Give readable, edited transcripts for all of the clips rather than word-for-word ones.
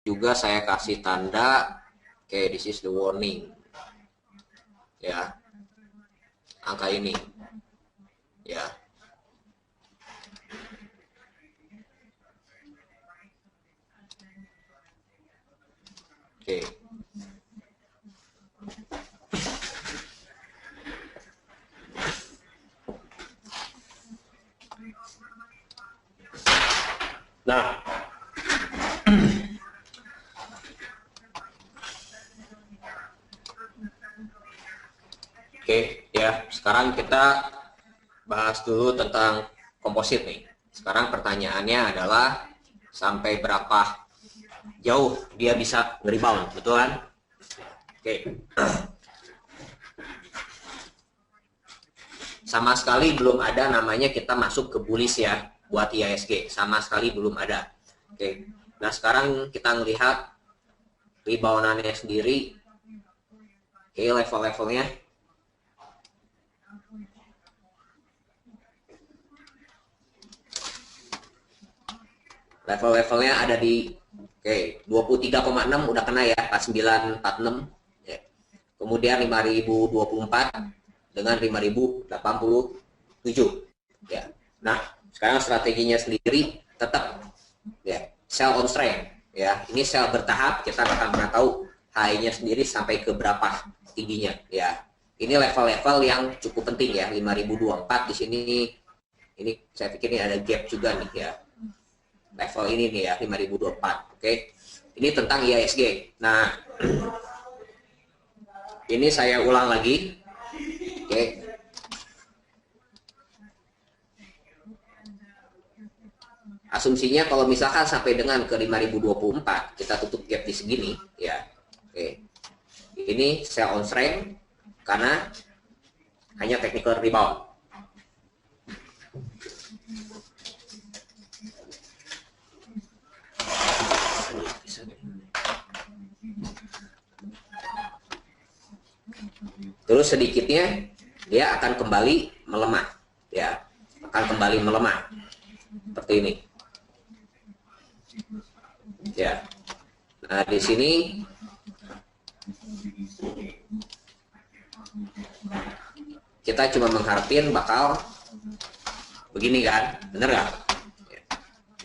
juga saya kasih tanda, oke, this is the warning, ya, angka ini, ya. Oke. Nah, oke, ya, sekarang kita bahas dulu tentang komposit nih. Sekarang pertanyaannya adalah sampai berapa jauh dia bisa nge-rebound, betul kan? Oke. Sama sekali belum ada namanya kita masuk ke bullish ya buat IHSG, sama sekali belum ada. Oke. Nah, sekarang kita melihat reboundannya sendiri. Oke, level-levelnya. Level-levelnya ada di 23,6 udah kena ya, 4946 ya. Kemudian 5024 dengan 5087 ya. Nah, sekarang strateginya sendiri tetap ya sell on strength ya. Ini sell bertahap, kita akan pernah tahu high-nya sendiri sampai ke berapa tingginya ya. Ini level-level yang cukup penting ya, 5024 di sini. Ini saya pikir ini ada gap juga nih ya. Level ini nih ya, 5024. Oke. Ini tentang IHSG. Nah, ini saya ulang lagi. Oke. Asumsinya kalau misalkan sampai dengan ke 5024, kita tutup gap di segini ya. Oke. Ini sell on strength karena hanya technical rebound. Terus sedikitnya dia akan kembali melemah ya, akan kembali melemah seperti ini ya. Nah, di sini kita cuma mengharapin bakal begini kan, bener nggak?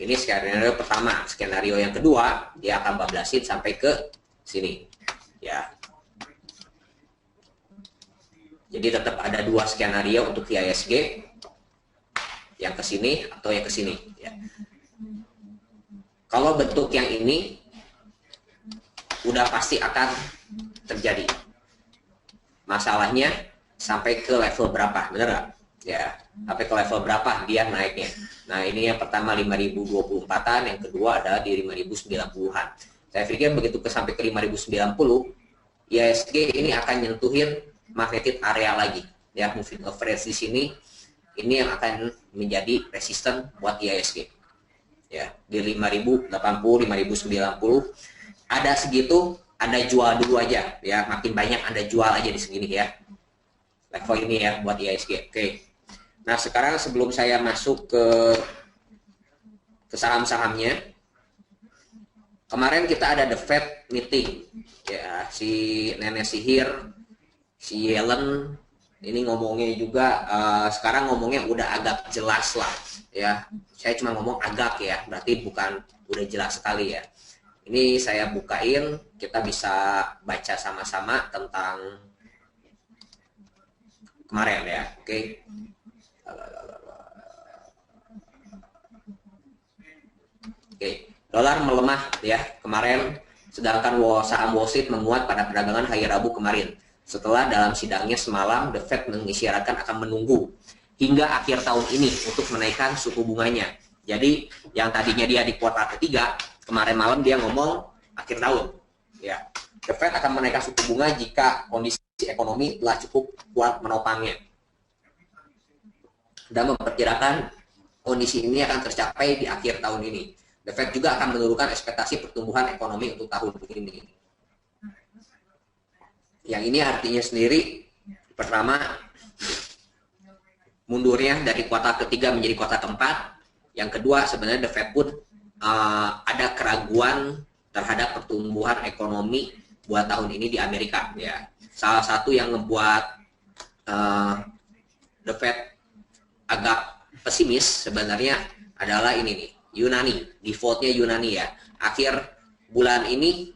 Ini skenario pertama. Skenario yang kedua dia akan bablasin sampai ke sini ya. Jadi tetap ada dua skenario untuk IHSG, yang ke sini atau yang ke sini ya. Kalau bentuk yang ini udah pasti akan terjadi. Masalahnya sampai ke level berapa, bener nggak? Ya, sampai ke level berapa dia naiknya. Nah, ini yang pertama 5024-an, yang kedua adalah di 5090-an. Saya pikir begitu sampai ke 5090, IHSG ini akan nyentuhin magnetic area lagi ya, moving average di sini ini yang akan menjadi resisten buat IHSG ya, di 5080 5090 ada segitu, Anda jual dulu aja ya, makin banyak Anda jual aja di segini ya, level ini ya buat IHSG. Oke. Nah, sekarang sebelum saya masuk ke saham-sahamnya, kemarin kita ada the Fed meeting ya, si nenek sihir si Yellen ini ngomongnya juga sekarang ngomongnya udah agak jelas lah ya. Saya cuma ngomong agak ya, berarti bukan udah jelas sekali ya. Ini saya bukain, kita bisa baca sama-sama tentang kemarin ya. Oke. Oke, dolar melemah ya kemarin, sedangkan saham Wall Street menguat pada perdagangan hari Rabu kemarin. Setelah dalam sidangnya semalam, The Fed mengisyaratkan akan menunggu hingga akhir tahun ini untuk menaikkan suku bunganya. Jadi yang tadinya dia di kuartal ketiga, kemarin malam dia ngomong akhir tahun. Ya, The Fed akan menaikkan suku bunga jika kondisi ekonomi telah cukup kuat menopangnya. Dan memperkirakan kondisi ini akan tercapai di akhir tahun ini. The Fed juga akan menurunkan ekspektasi pertumbuhan ekonomi untuk tahun ini. Yang ini artinya sendiri, pertama, mundurnya dari kuartal ketiga menjadi kuartal keempat. Yang kedua, sebenarnya The Fed pun ada keraguan terhadap pertumbuhan ekonomi buat tahun ini di Amerika ya. Salah satu yang ngebuat The Fed agak pesimis sebenarnya adalah ini nih, Yunani, defaultnya Yunani ya. Akhir bulan ini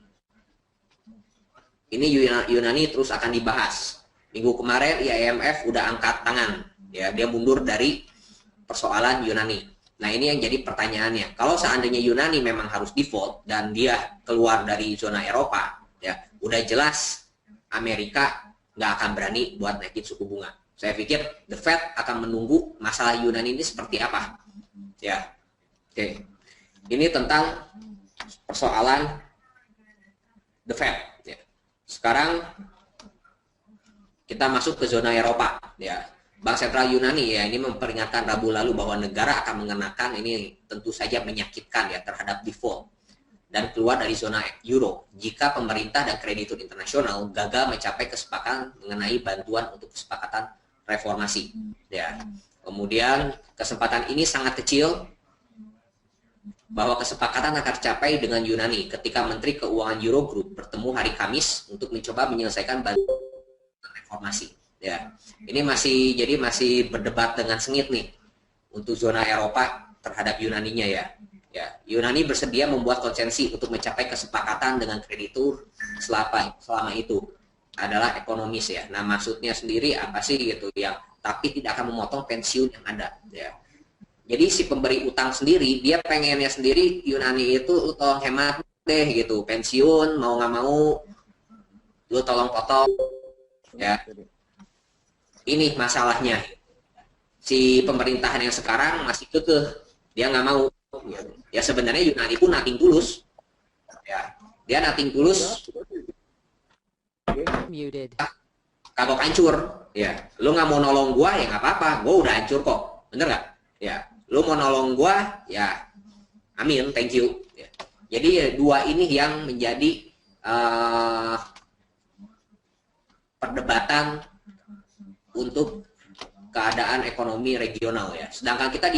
Yunani terus akan dibahas. Minggu kemarin IMF udah angkat tangan ya, dia mundur dari persoalan Yunani. Nah ini yang jadi pertanyaannya, kalau seandainya Yunani memang harus default dan dia keluar dari zona Eropa ya, udah jelas Amerika nggak akan berani buat naikin suku bunga. Saya pikir The Fed akan menunggu masalah Yunani ini seperti apa ya. Oke, ini tentang persoalan The Fed ya. Sekarang kita masuk ke zona Eropa ya. Bank Sentral Yunani ya ini memperingatkan Rabu lalu bahwa negara akan mengenakan, ini tentu saja menyakitkan ya, terhadap default dan keluar dari zona euro jika pemerintah dan kreditur internasional gagal mencapai kesepakatan mengenai bantuan untuk kesepakatan reformasi ya. Kemudian kesempatan ini sangat kecil bahwa kesepakatan akan tercapai dengan Yunani ketika Menteri Keuangan Eurogroup bertemu hari Kamis untuk mencoba menyelesaikan bantuan reformasi ya. Ini masih berdebat dengan sengit nih untuk zona Eropa terhadap Yunaninya ya. Ya, Yunani bersedia membuat konsesi untuk mencapai kesepakatan dengan kreditur selama itu adalah ekonomis ya. Nah, maksudnya sendiri apa sih gitu ya, tapi tidak akan memotong pensiun yang ada ya. Jadi si pemberi utang sendiri dia pengennya sendiri Yunani itu lu tolong hemat deh gitu, pensiun mau nggak mau lu tolong potong ya. Ini masalahnya, si pemerintahan yang sekarang masih kekeh, dia nggak mau ya. Sebenarnya Yunani pun nothing tulus ya, dia nothing tulus kagok hancur ya. Lu nggak mau nolong gua ya nggak apa-apa, gua udah hancur kok, bener nggak ya. Lu mau nolong gua ya amin, thank you ya. Jadi ya, dua ini yang menjadi perdebatan untuk keadaan ekonomi regional ya. Sedangkan kita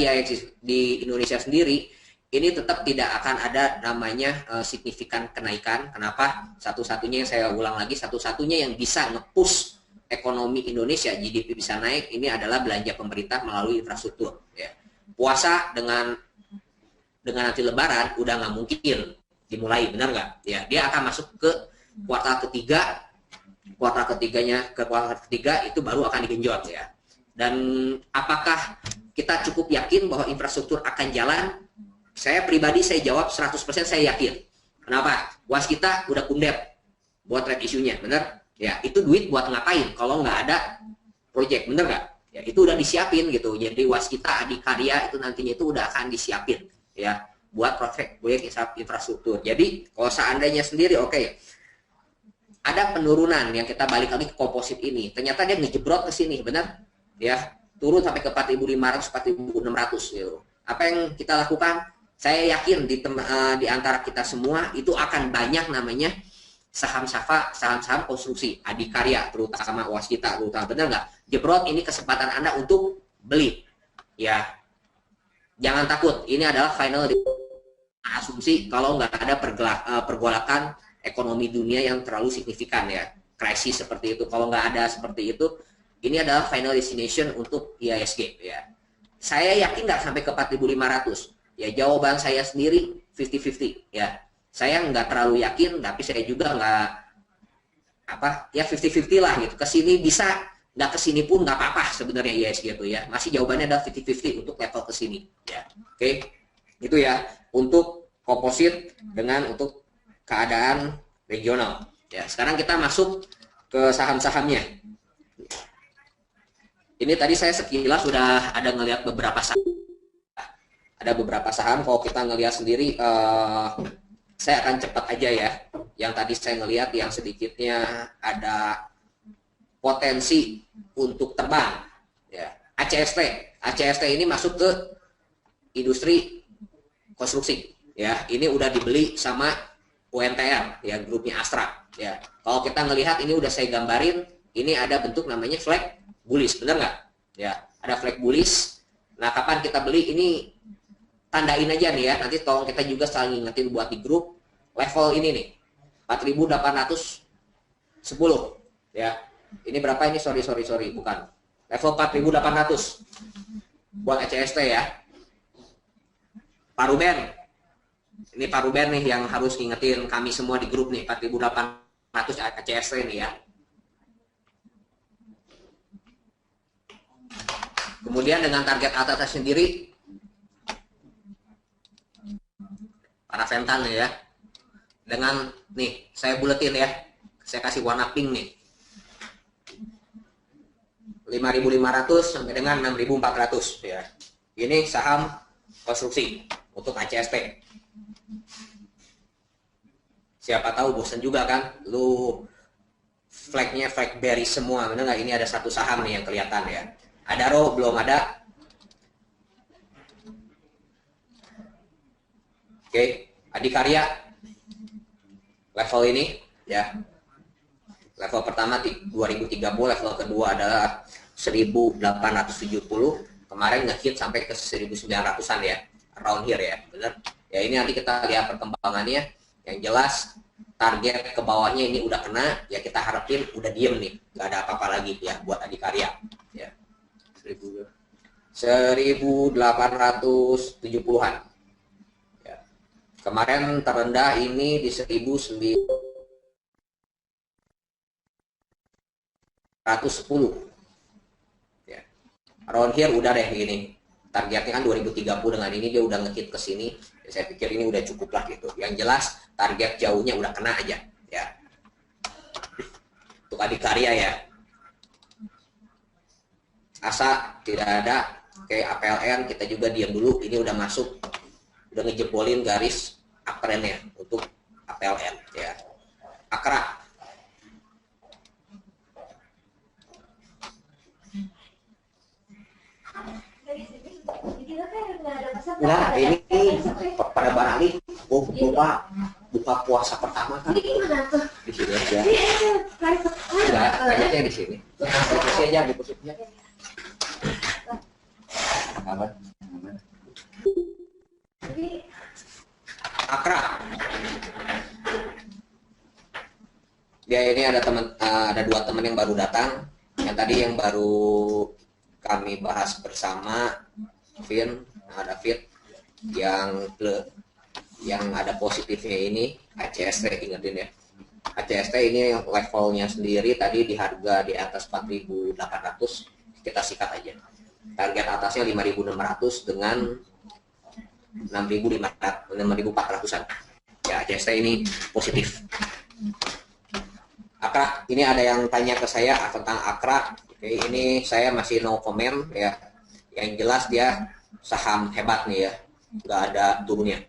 di Indonesia sendiri ini tetap tidak akan ada namanya signifikan kenaikan. Kenapa? Satu-satunya yang saya ulang lagi, satu-satunya yang bisa nge-push ekonomi Indonesia GDP bisa naik ini adalah belanja pemerintah melalui infrastruktur ya. Puasa dengan nanti Lebaran udah nggak mungkin dimulai, benar nggak ya. Dia akan masuk ke kuartal ketiga, kuartal ketiga itu baru akan digenjot ya. Dan apakah kita cukup yakin bahwa infrastruktur akan jalan? Saya pribadi saya jawab 100% saya yakin. Kenapa? Was kita udah kundep buat red issue-nya, bener? Ya, itu duit buat ngapain kalau nggak ada project, bener nggak? Ya, itu udah disiapin gitu. Jadi was kita Adikarya itu nantinya itu udah akan disiapin ya buat proyek infrastruktur. Jadi kalau seandainya sendiri oke, ada penurunan yang kita balik lagi ke komposit ini. Ternyata dia ngejebrot ke sini, benar? Ya, turun sampai ke 4.500, 4.600 gitu. Apa yang kita lakukan? Saya yakin di antara kita semua itu akan banyak namanya saham-saham konstruksi Adikarya, terutama Waskita, terutama, benar nggak? Jebrot, ini kesempatan Anda untuk beli. Ya, jangan takut. Ini adalah final asumsi kalau nggak ada pergolakan ekonomi dunia yang terlalu signifikan ya, krisis seperti itu. Kalau nggak ada seperti itu, ini adalah final destination untuk IHSG ya. Saya yakin nggak sampai ke 4.500. Ya, jawaban saya sendiri 50-50 ya. Saya nggak terlalu yakin, tapi saya juga nggak ya 50-50 lah gitu. Kesini bisa, nggak kesini pun nggak apa-apa sebenarnya IHSG itu ya. Masih jawabannya adalah 50-50 untuk level kesini ya. Oke, itu ya untuk komposit dengan untuk keadaan regional ya. Sekarang kita masuk ke saham-sahamnya. Ini tadi saya sekilas sudah ada ngelihat beberapa saham. Ada beberapa saham, kalau kita ngelihat sendiri, saya akan cepat aja ya. Yang tadi saya ngelihat yang sedikitnya ada potensi untuk terbang. Ya. ACST ini masuk ke industri konstruksi. Ya, ini udah dibeli sama UNTR, ya, grupnya Astra. Ya, kalau kita ngelihat ini udah saya gambarin, ini ada bentuk namanya flag bullish, bener nggak? Ya, ada flag bullish. Nah, kapan kita beli ini? Tandain aja nih ya, nanti tolong kita juga saling ingetin buat di grup. level ini nih 4.810 ya. Ini berapa ini? Sorry, bukan. Level 4.800 buat ECST ya. Paruben. Ini Paruben nih yang harus ngingetin kami semua di grup nih, 4.800 ECST nih ya. Kemudian dengan target atas sendiri para Ventan nih ya. Dengan nih saya buletin ya. Saya kasih warna pink nih. 5.500 sampai dengan 6.400 ya. Ini saham konstruksi untuk ACST. Siapa tahu bosan juga kan, lu flagnya flag bearish semua, bener nggak? Ini ada satu saham nih yang kelihatan ya. Ada roh belum ada. Oke, Adikarya level ini ya. Level pertama 2030, level kedua adalah 1870. Kemarin nge-hit sampai ke 1900-an ya, around here ya, bener. Ya ini nanti kita lihat perkembangannya. Yang jelas target ke bawahnya ini udah kena, ya kita harapin udah diem nih, nggak ada apa-apa lagi ya buat Adikarya. Ya. 1870-an. Ya. Kemarin terendah ini di 1910. Ya. Around here udah deh ini. Targetnya kan 2030, dengan ini dia udah ngehit ke sini. Ya, saya pikir ini udah cukup lah gitu. Yang jelas target jauhnya udah kena aja ya. Untuk Adikarya ya. Asa tidak ada. Oke, APLN kita juga diam dulu. Ini udah masuk, udah ngejebolin garis uptrendnya untuk APLN ya. Akra. Nah, ini pada barangkali buka puasa pertama kan. Di sini aja. Enggak, kayaknya di sini. Posisi aja di posisinya. Aman. Akra. Ya ini ada dua teman yang baru datang. Yang tadi yang baru kami bahas bersama, Vin, ada Fit yang ada positifnya ini ACST, ingetin ya. ACST ini levelnya sendiri tadi di harga di atas 4.800, kita sikat aja. Target atasnya 5.600 dengan 6.400-an. Ya, ACST ini positif. Akra, ini ada yang tanya ke saya tentang Akra. Oke, ini saya masih no comment ya. Yang jelas dia saham hebat nih ya, nggak ada turunnya.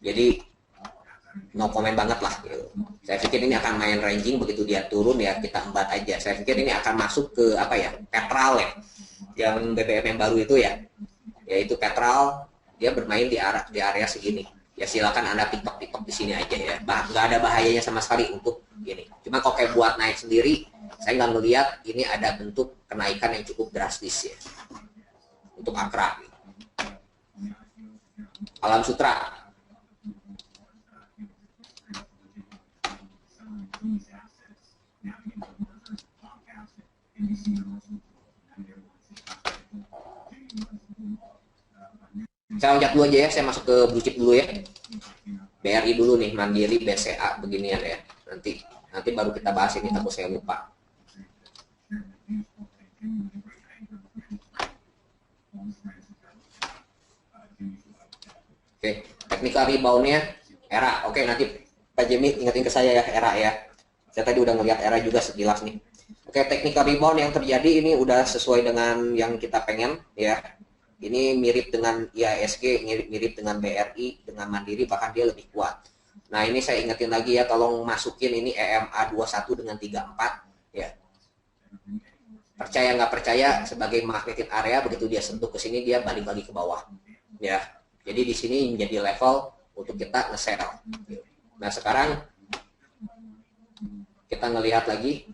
Jadi no comment banget lah gitu. Saya pikir ini akan main ranging, begitu dia turun ya kita embat aja. Saya pikir ini akan masuk ke apa ya, Petral ya, yang BBM yang baru itu ya, yaitu Petral. Dia bermain di area segini. Ya silakan Anda tiktok di sini aja ya. Nggak ada bahayanya sama sekali untuk ini. Cuma kok kayak buat naik sendiri, saya nggak ngelihat ini ada bentuk kenaikan yang cukup drastis ya untuk Akra. Alam Sutra. Saya loncat dulu aja ya, saya masuk ke blue chip dulu ya. BRI dulu nih, Mandiri, BCA, beginian ya. Nanti baru kita bahas ini, takut saya lupa. Oke, teknikal reboundnya era. Oke, nanti Pak Jimmy ingetin ke saya ya, era ya. Saya tadi udah ngeliat era juga sekilas nih. Oke, technical rebound yang terjadi ini udah sesuai dengan yang kita pengen ya. Ini mirip dengan IHSG, mirip dengan BRI, dengan Mandiri, bahkan dia lebih kuat. Nah ini saya ingetin lagi ya, tolong masukin ini EMA 21 dengan 34 ya. Percaya nggak percaya, sebagai magnetic area, begitu dia sentuh ke sini dia balik lagi ke bawah ya. Jadi di sini menjadi level untuk kita nge-sell. Nah sekarang kita ngelihat lagi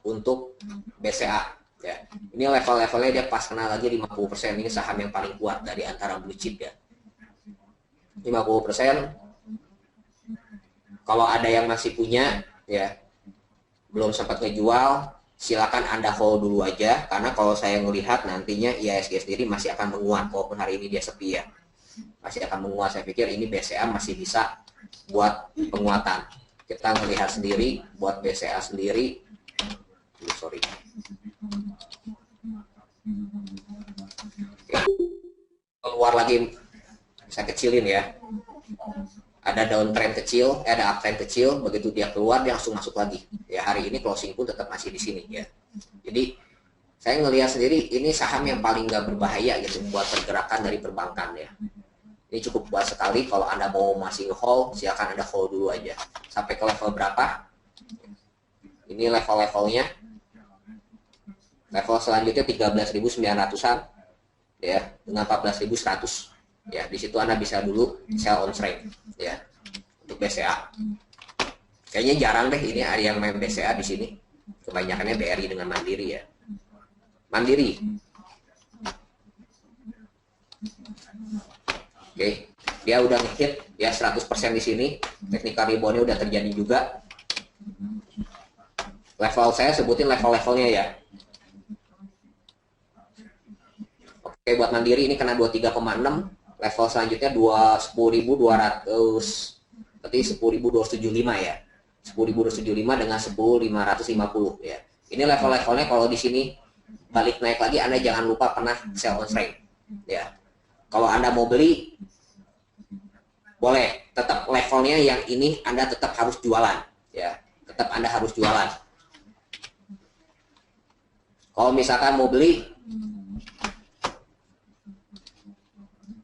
untuk BCA ya. Ini level-levelnya dia pas kena lagi 50%. Ini saham yang paling kuat dari antara blue chip ya. 50%. Kalau ada yang masih punya, ya belum sempat ngejual, silakan Anda hold dulu aja, karena kalau saya melihat nantinya IHSG sendiri masih akan menguat, walaupun hari ini dia sepi ya, masih akan menguat. Saya pikir ini BCA masih bisa buat penguatan. Kita melihat sendiri buat BCA sendiri, sorry. Keluar lagi, saya kecilin ya. Ada downtrend kecil, ada uptrend kecil, begitu dia keluar dia langsung masuk lagi. Ya hari ini closing pun tetap masih di sini ya. Jadi saya ngelihat sendiri ini saham yang paling nggak berbahaya gitu buat pergerakan dari perbankan ya. Ini cukup kuat sekali. Kalau Anda mau masih hold, silakan Anda hold dulu aja. Sampai ke level berapa? Ini level-levelnya. Level selanjutnya 13.900-an ya, dengan 14.100. Ya, di situ Anda bisa dulu sell on trade ya untuk BCA. Kayaknya jarang deh ini ada yang main BCA di sini. Kebanyakannya BRI dengan Mandiri ya. Mandiri. Oke, dia udah ngehit ya 100% di sini. Technical reboundnya udah terjadi juga. Level saya sebutin level-levelnya ya. Oke, buat Mandiri ini kena 23,6. Level selanjutnya 10.200, berarti 10.275 ya. 10.275 dengan 10.550 ya. Ini level-levelnya. Kalau di sini balik naik lagi, Anda jangan lupa pernah sell on trade ya. Kalau Anda mau beli boleh, tetap levelnya yang ini Anda tetap harus jualan ya. Tetap Anda harus jualan. Kalau misalkan mau beli,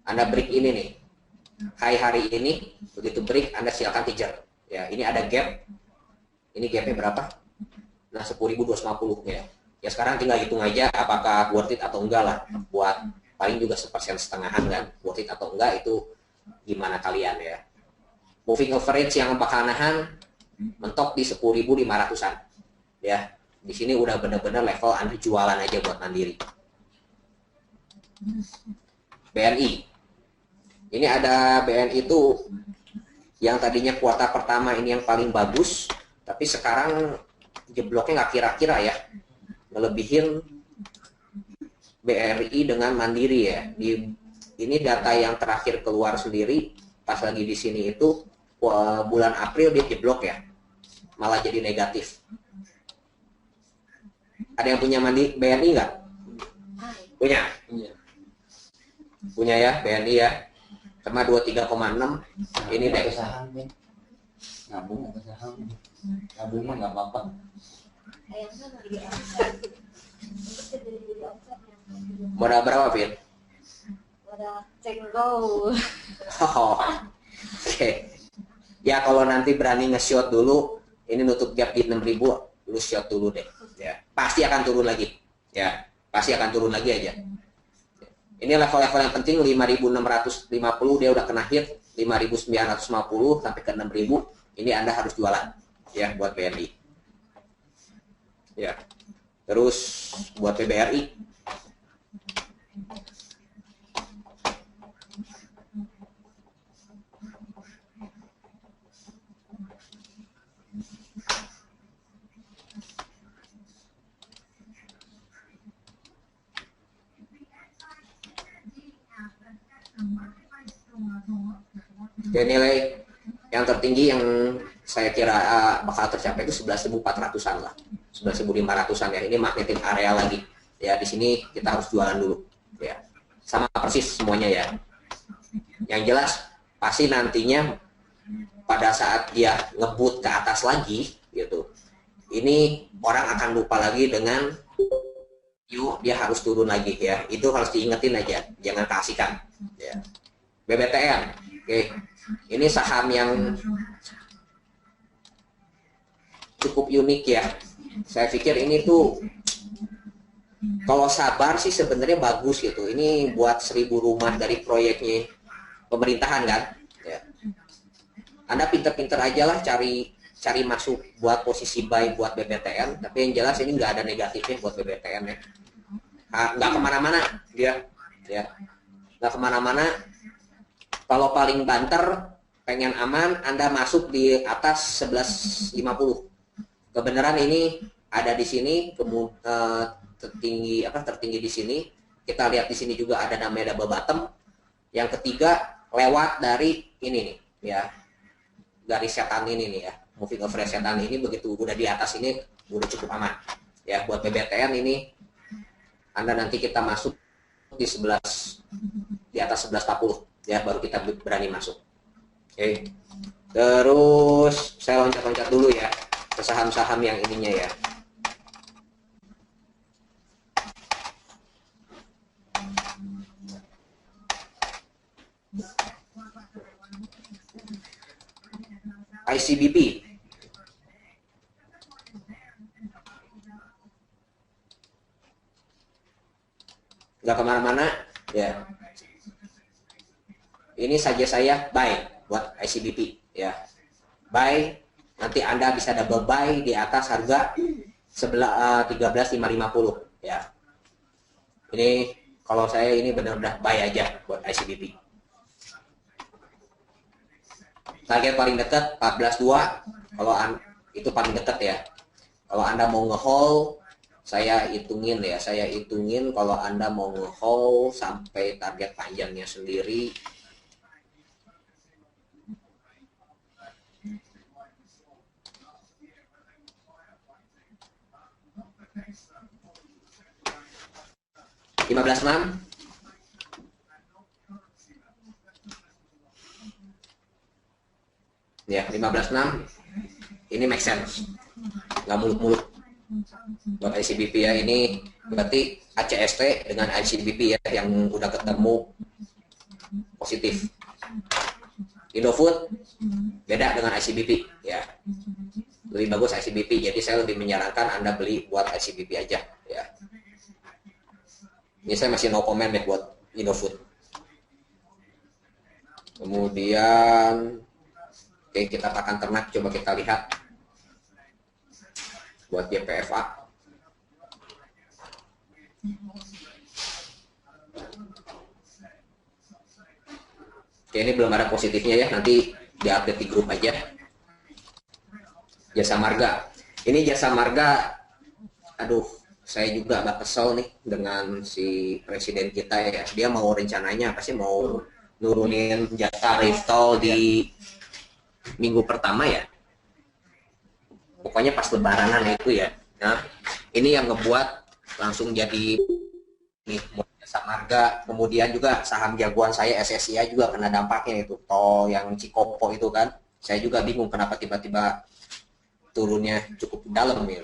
Anda break ini nih, high hari ini, begitu break Anda silakan kejar ya. Ini ada gap, ini gapnya berapa? Nah 10.250 ya. Ya sekarang tinggal hitung aja apakah worth it atau enggak lah, buat paling juga 1,5% kan, worth it atau enggak itu gimana kalian ya. Moving average yang bakal nahan mentok di 10.500-an ya. Di sini udah bener-bener level Anda jualan aja buat Mandiri. BNI. Ini ada BNI itu yang tadinya kuartal pertama ini yang paling bagus, tapi sekarang jebloknya nggak kira-kira ya, ngelebihin BRI dengan Mandiri ya. Ini data yang terakhir keluar sendiri pas lagi di sini itu bulan April dia jeblok ya, malah jadi negatif. Ada yang punya BNI nggak? Punya. Punya ya BNI ya. Sama 23,6 ini deh. Saham nih. Nabung apa saham? Nabung mah nggak apa-apa. Modal berapa, Pin? Modal cenggo. Oh, oke. Ya kalau nanti berani nge-shot dulu, ini nutup gap di 6.000, lu shot dulu deh. Ya, pasti akan turun lagi. Ya, pasti akan turun lagi aja. Ini level-level yang penting 5.650 dia udah kena hit, 5.950 sampai ke 6.000. Ini Anda harus jualan ya buat BNI. Ya. Terus buat PBRI ya, nilai yang tertinggi yang saya kira bakal tercapai itu 11.400-an lah, 11.500-an ya. Ini magnetic area lagi ya. Di sini kita harus jualan dulu ya, sama persis semuanya ya. Yang jelas pasti nantinya pada saat dia ngebut ke atas lagi gitu, ini orang akan lupa lagi dengan yuk dia harus turun lagi ya. Itu harus diingetin aja, jangan kasihkan ya. BBTN, oke. Ini saham yang cukup unik ya. Saya pikir ini tuh kalau sabar sih sebenarnya bagus gitu. Ini buat 1.000 rumah dari proyeknya pemerintahan kan. Ya. Anda pinter-pinter aja lah cari masuk buat posisi buy buat BBTN. Tapi yang jelas ini nggak ada negatifnya buat BBTN ya. Nggak kemana-mana dia, ya. Nggak kemana-mana. Kalau paling banter pengen aman, Anda masuk di atas 11.50. Kebenaran ini ada di sini, tertinggi di sini. Kita lihat di sini juga ada namanya double bottom. Yang ketiga lewat dari ini nih, ya, garis setan ini nih ya, moving average setan ini. Begitu udah di atas ini udah cukup aman. Ya, buat PBTN ini Anda nanti kita masuk di 11, di atas 11.40 ya, baru kita berani masuk. Oke. Terus saya loncat-loncat dulu ya ke saham-saham yang ininya ya. ICBP. Nggak kemana-mana ya. Ini saja saya buy buat ICBP ya. Buy, nanti Anda bisa double buy di atas harga 13.550 ya. Ini kalau saya ini benar-benar buy aja buat ICBP. Target paling dekat 14.2, kalau itu paling dekat ya. Kalau Anda mau nge-hold, saya hitungin ya, kalau Anda mau nge-hold sampai target panjangnya sendiri $15.6. Ya, 15.6 ini make sense, nggak muluk-muluk buat ICBP ya. Ini berarti ACST dengan ICBP ya yang udah ketemu positif. Indofood beda dengan ICBP ya, lebih bagus ICBP, jadi saya lebih menyarankan Anda beli buat ICBP aja ya. Ini saya masih no comment ya buat Indofood. Kemudian oke, kita pakan ternak, coba kita lihat buat YPFA. Oke, ini belum ada positifnya ya, nanti diupdate di grup aja. Jasa Marga. Ini Jasa Marga, aduh, saya juga agak kesel nih dengan si presiden kita ya. Dia mau rencananya apa sih, mau nurunin jasa riftol di minggu pertama ya. Pokoknya pas lebaranan itu ya. Nah, ini yang ngebuat langsung jadi nih Jasa Marga. Kemudian juga saham jagoan saya SSIA juga kena dampaknya itu. Tol yang Cikopo itu kan. Saya juga bingung kenapa tiba-tiba turunnya cukup dalam nih.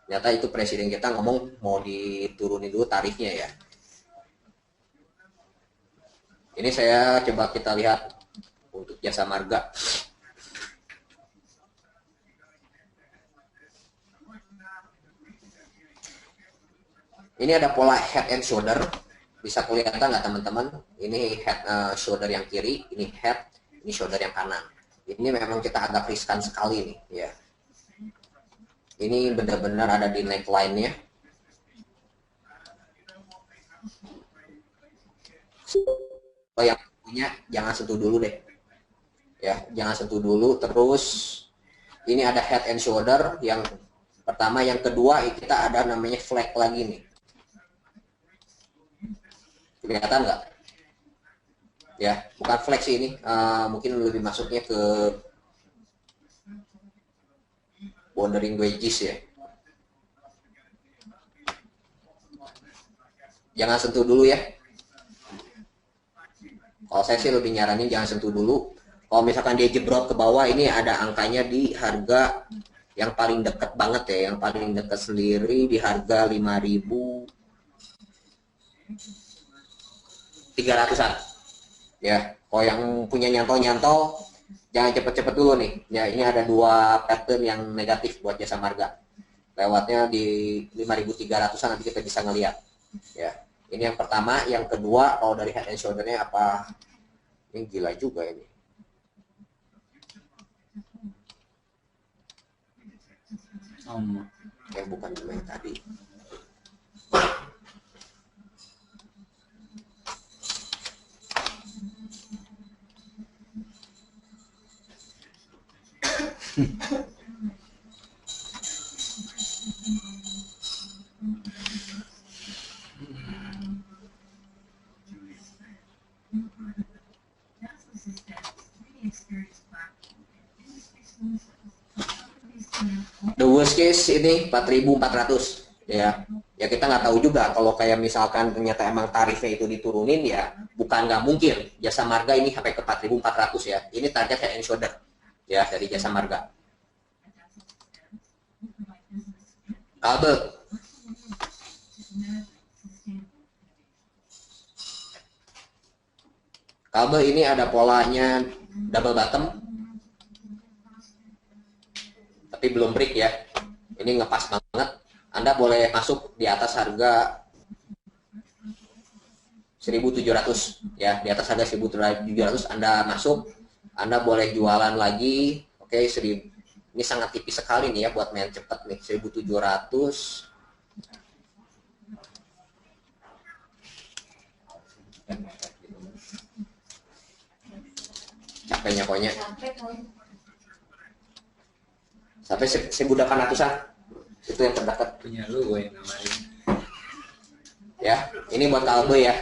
Ternyata itu presiden kita ngomong mau diturunin dulu tarifnya ya. Ini saya coba kita lihat untuk Jasa Marga. Ini ada pola head and shoulder, bisa kelihatan nggak teman-teman? Ini head shoulder yang kiri, ini head, ini shoulder yang kanan. Ini memang kita agak riskan sekali nih ya. Ini benar-benar ada di neckline-nya. Oh, yang punya jangan sentuh dulu deh. Ya, jangan sentuh dulu. Terus ini ada head and shoulder yang pertama, yang kedua kita ada namanya flag lagi nih. Kelihatan nggak? Ya, bukan flag sih ini. Mungkin lebih masuknya ke wandering wedges ya. Jangan sentuh dulu ya. Kalau saya sih lebih nyaranin jangan sentuh dulu. Kalau misalkan dia jebrot ke bawah, ini ada angkanya di harga yang paling dekat banget ya. Yang paling dekat sendiri di harga 5.300-an. Ya, kalau yang punya nyantol-nyantol jangan cepet-cepet dulu nih. Ya, ini ada dua pattern yang negatif buat Jasa Marga. Lewatnya di 5.300-an nanti kita bisa ngelihat. Ya, ini yang pertama, yang kedua kalau dari head and shoulder-nya apa? Ini gila juga ini. Bukan yang tadi. The worst case ini 4.400 ya. Ya kita nggak tahu juga kalau kayak misalkan ternyata emang tarifnya itu diturunin ya, bukan nggak mungkin Jasa Marga ini sampai ke 4.400 ya. Ini target head and shoulder ya dari Jasa Marga. Kalbe. Kalbe ini ada polanya double bottom, tapi belum break ya. Ini ngepas banget. Anda boleh masuk di atas harga 1.700 ya, di atas harga 1.700 Anda masuk, Anda boleh jualan lagi. Oke, ini sangat tipis sekali nih ya buat main cepat nih, 1.700. Capeknya pokoknya. Sampai 1.800-an. Itu yang terdekat. Punya lu gue yang nawarin. Ya, ini buat Kalbe ya.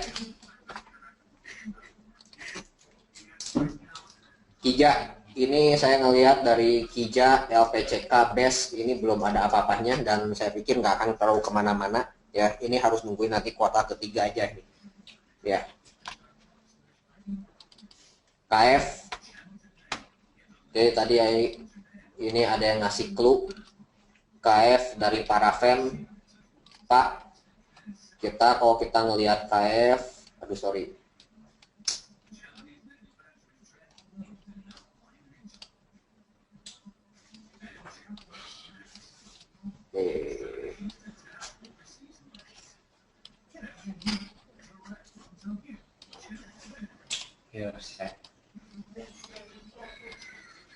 Kija, ini saya ngelihat dari Kija LPCK best ini belum ada apa-apanya dan saya pikir nggak akan terlalu kemana-mana ya. Ini harus nungguin nanti kuartal ketiga aja nih. Ya. KF. Oke, tadi ini ada yang ngasih clue. KF dari Parafen, Pak. Kalau kita ngelihat KF, aduh sorry. Here's that.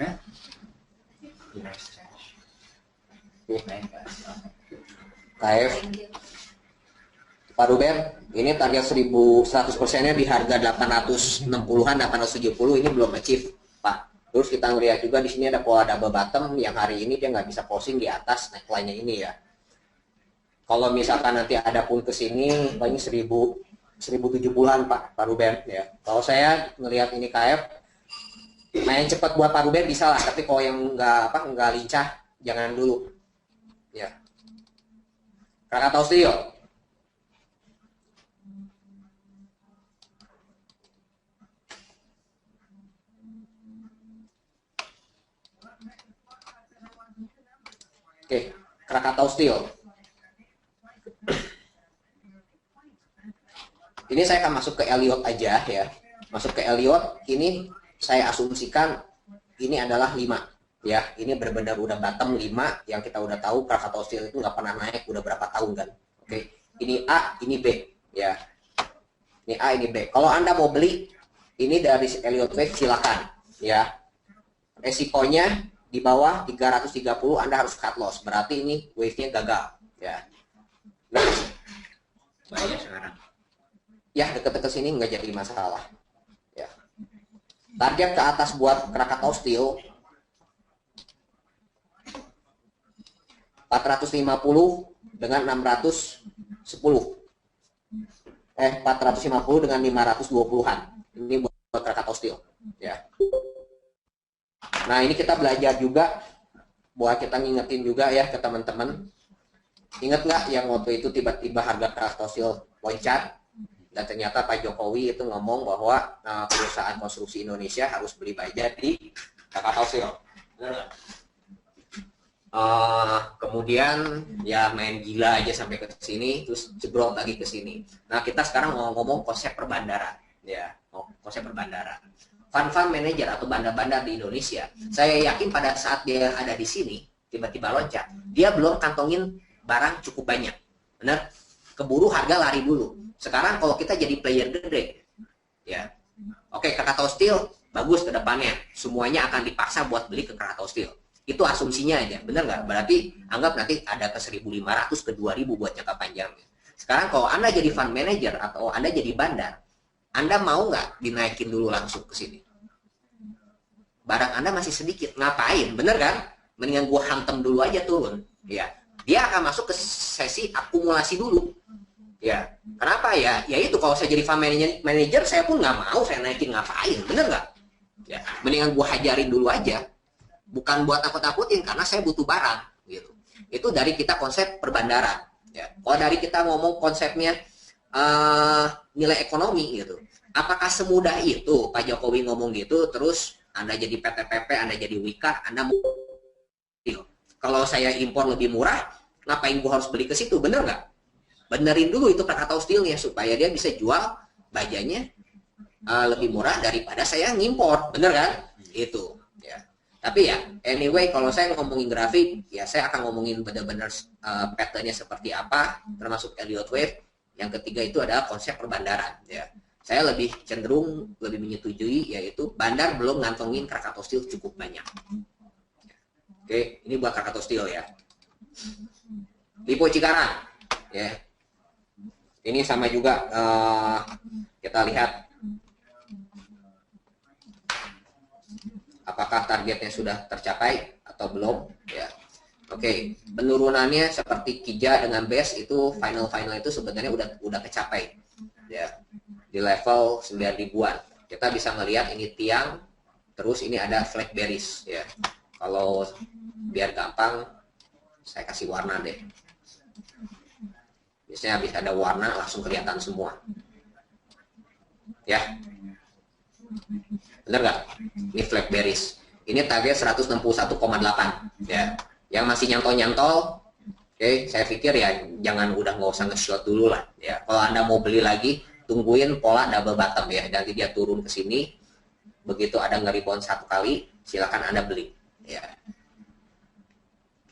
Hah? Here's that. KF Pak Ruben, ini target 100%-nya di harga 860-an, 870 ini belum achieve, Pak. Terus kita ngelihat juga di sini ada pola double bottom yang hari ini dia nggak bisa closing di atas neckline-nya ini ya. Kalau misalkan nanti ada pun ke sini, paling 1070-an Pak Ruben ya. Kalau saya ngelihat ini KF main cepat buat Pak Ruben bisa lah, tapi kalau yang nggak lincah jangan dulu. Ya. Krakatau Steel. Oke, Krakatau Steel. Ini saya akan masuk ke Elliott aja ya. Masuk ke Elliott, ini saya asumsikan ini adalah 5. Ya, ini benar-benar udah bottom 5 yang kita udah tahu Krakatau Steel itu nggak pernah naik udah berapa tahun kan. Oke, ini A, ini B ya. Ini A, ini B. Kalau Anda mau beli ini dari Elliott Wave silakan ya. Resikonya di bawah 330 Anda harus cut loss. Berarti ini wave-nya gagal ya. Nah, Banyak sekarang. ya deket-deket sini nggak jadi masalah ya. Target ke atas buat Krakatau Steel 450 dengan 610. 450 dengan 520-an. Ini buat Krakatau Steel ya. Nah, ini kita belajar juga buat kita ngingetin juga ya ke teman-teman. Ingat nggak yang waktu itu tiba-tiba harga Krakatau Steel loncat dan ternyata Pak Jokowi itu ngomong bahwa perusahaan konstruksi Indonesia harus beli baja di Krakatau Steel. Kemudian ya main gila aja sampai ke sini, terus jebrol lagi ke sini. Nah, kita sekarang ngomong konsep perbandara ya, konsep perbandara. Fund manager atau bandar-bandar di Indonesia, saya yakin pada saat dia ada di sini tiba-tiba loncat, dia belum kantongin barang cukup banyak, benar? Keburu harga lari dulu. Sekarang kalau kita jadi player gede, ya, oke, Krakatau Steel bagus ke depannya, semuanya akan dipaksa buat beli ke Krakatau Steel. Itu asumsinya aja, benar nggak? Berarti anggap nanti ada ke 1.500 ke 2.000 buat jangka panjangnya. Sekarang kalau Anda jadi fund manager atau Anda jadi bandar, Anda mau nggak dinaikin dulu langsung ke sini? barang Anda masih sedikit. Ngapain? Bener kan? Mendingan gua hantam dulu aja turun. Ya, dia akan masuk ke sesi akumulasi dulu. Ya, kenapa ya? Ya itu kalau saya jadi fund manager, saya pun nggak mau saya naikin, ngapain? Bener nggak? Ya, mendingan gua hajarin dulu aja. Bukan buat takut-takutin, karena saya butuh barang. Gitu. Itu dari kita konsep perbandaran. Ya, kalau dari kita ngomong konsepnya nilai ekonomi gitu. Apakah semudah itu Pak Jokowi ngomong gitu, terus Anda jadi PTPP, Anda jadi Wika, Anda mau kalau saya impor lebih murah, ngapain gua harus beli ke situ? Bener nggak? Benerin dulu itu Krakatau Steel-nya supaya dia bisa jual bajanya lebih murah daripada saya ngimpor, bener kan? Itu. Ya. Tapi ya, anyway, kalau saya ngomongin grafik, ya saya akan ngomongin benar-benar pattern-nya seperti apa, termasuk Elliott Wave. Yang ketiga itu adalah konsep perbandaran. Ya. Saya lebih cenderung lebih menyetujui, yaitu bandar belum ngantongin Krakatau Steel cukup banyak. Oke, ini buat Krakatau Steel ya. Lipo Cikarang, ya. Ini sama juga kita lihat apakah targetnya sudah tercapai atau belum. Ya. Oke, penurunannya seperti Kija dengan base itu final itu sebenarnya udah kecapai. Ya. Di level 9.000-an. Kita bisa melihat ini tiang, terus ini ada flag bearish ya. Kalau biar gampang saya kasih warna deh. Biasanya habis ada warna langsung kelihatan semua. Ya. Bener nggak? Ini flag bearish. Ini target 161,8 ya. Yang masih nyantol-nyantol, oke, saya pikir ya jangan nggak usah nge-short dulu lah ya. Kalau Anda mau beli lagi, tungguin pola double bottom ya. Nanti dia turun ke sini. Begitu ada nge-rebound satu kali, silakan Anda beli ya.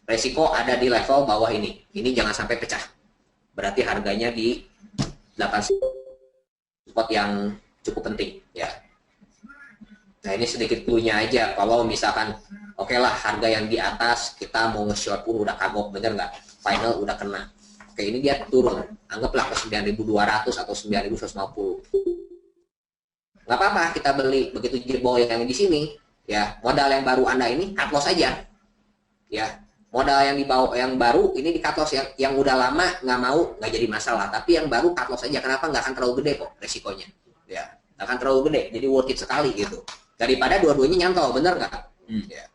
Resiko ada di level bawah ini. Ini jangan sampai pecah. Berarti harganya di 8 spot yang cukup penting ya. Nah, ini sedikit clue-nya aja. Kalau misalkan oke lah harga yang di atas kita mau nge-short pun udah kagok, bener nggak? Final udah kena. Oke, ini dia turun. Anggaplah ke 9.200 atau 9.150. Nggak apa-apa kita beli. Begitu jebol yang di sini ya, modal yang baru Anda ini cut loss aja. Ya, modal yang dibawa yang baru ini di cut loss, yang udah lama nggak mau, nggak jadi masalah, tapi yang baru cut loss aja. Kenapa? Nggak akan terlalu gede kok resikonya ya, nggak akan terlalu gede, jadi worth it sekali gitu daripada dua-duanya nyantol, bener nggak? Ya.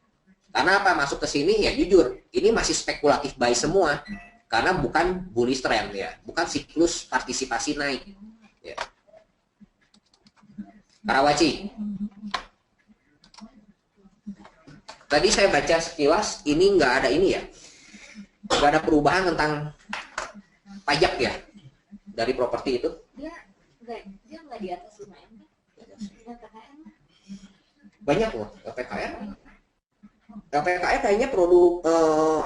Karena apa? Masuk ke sini ya jujur ini masih spekulatif buy semua, karena bukan bullish trend ya, bukan siklus partisipasi naik ya. Karawaci tadi saya baca sekilas, ini nggak ada ini ya, nggak ada perubahan tentang pajak ya dari properti itu. Dia nggak di atas 5M. PKN. Banyak loh LPKR. LPKR kayaknya produk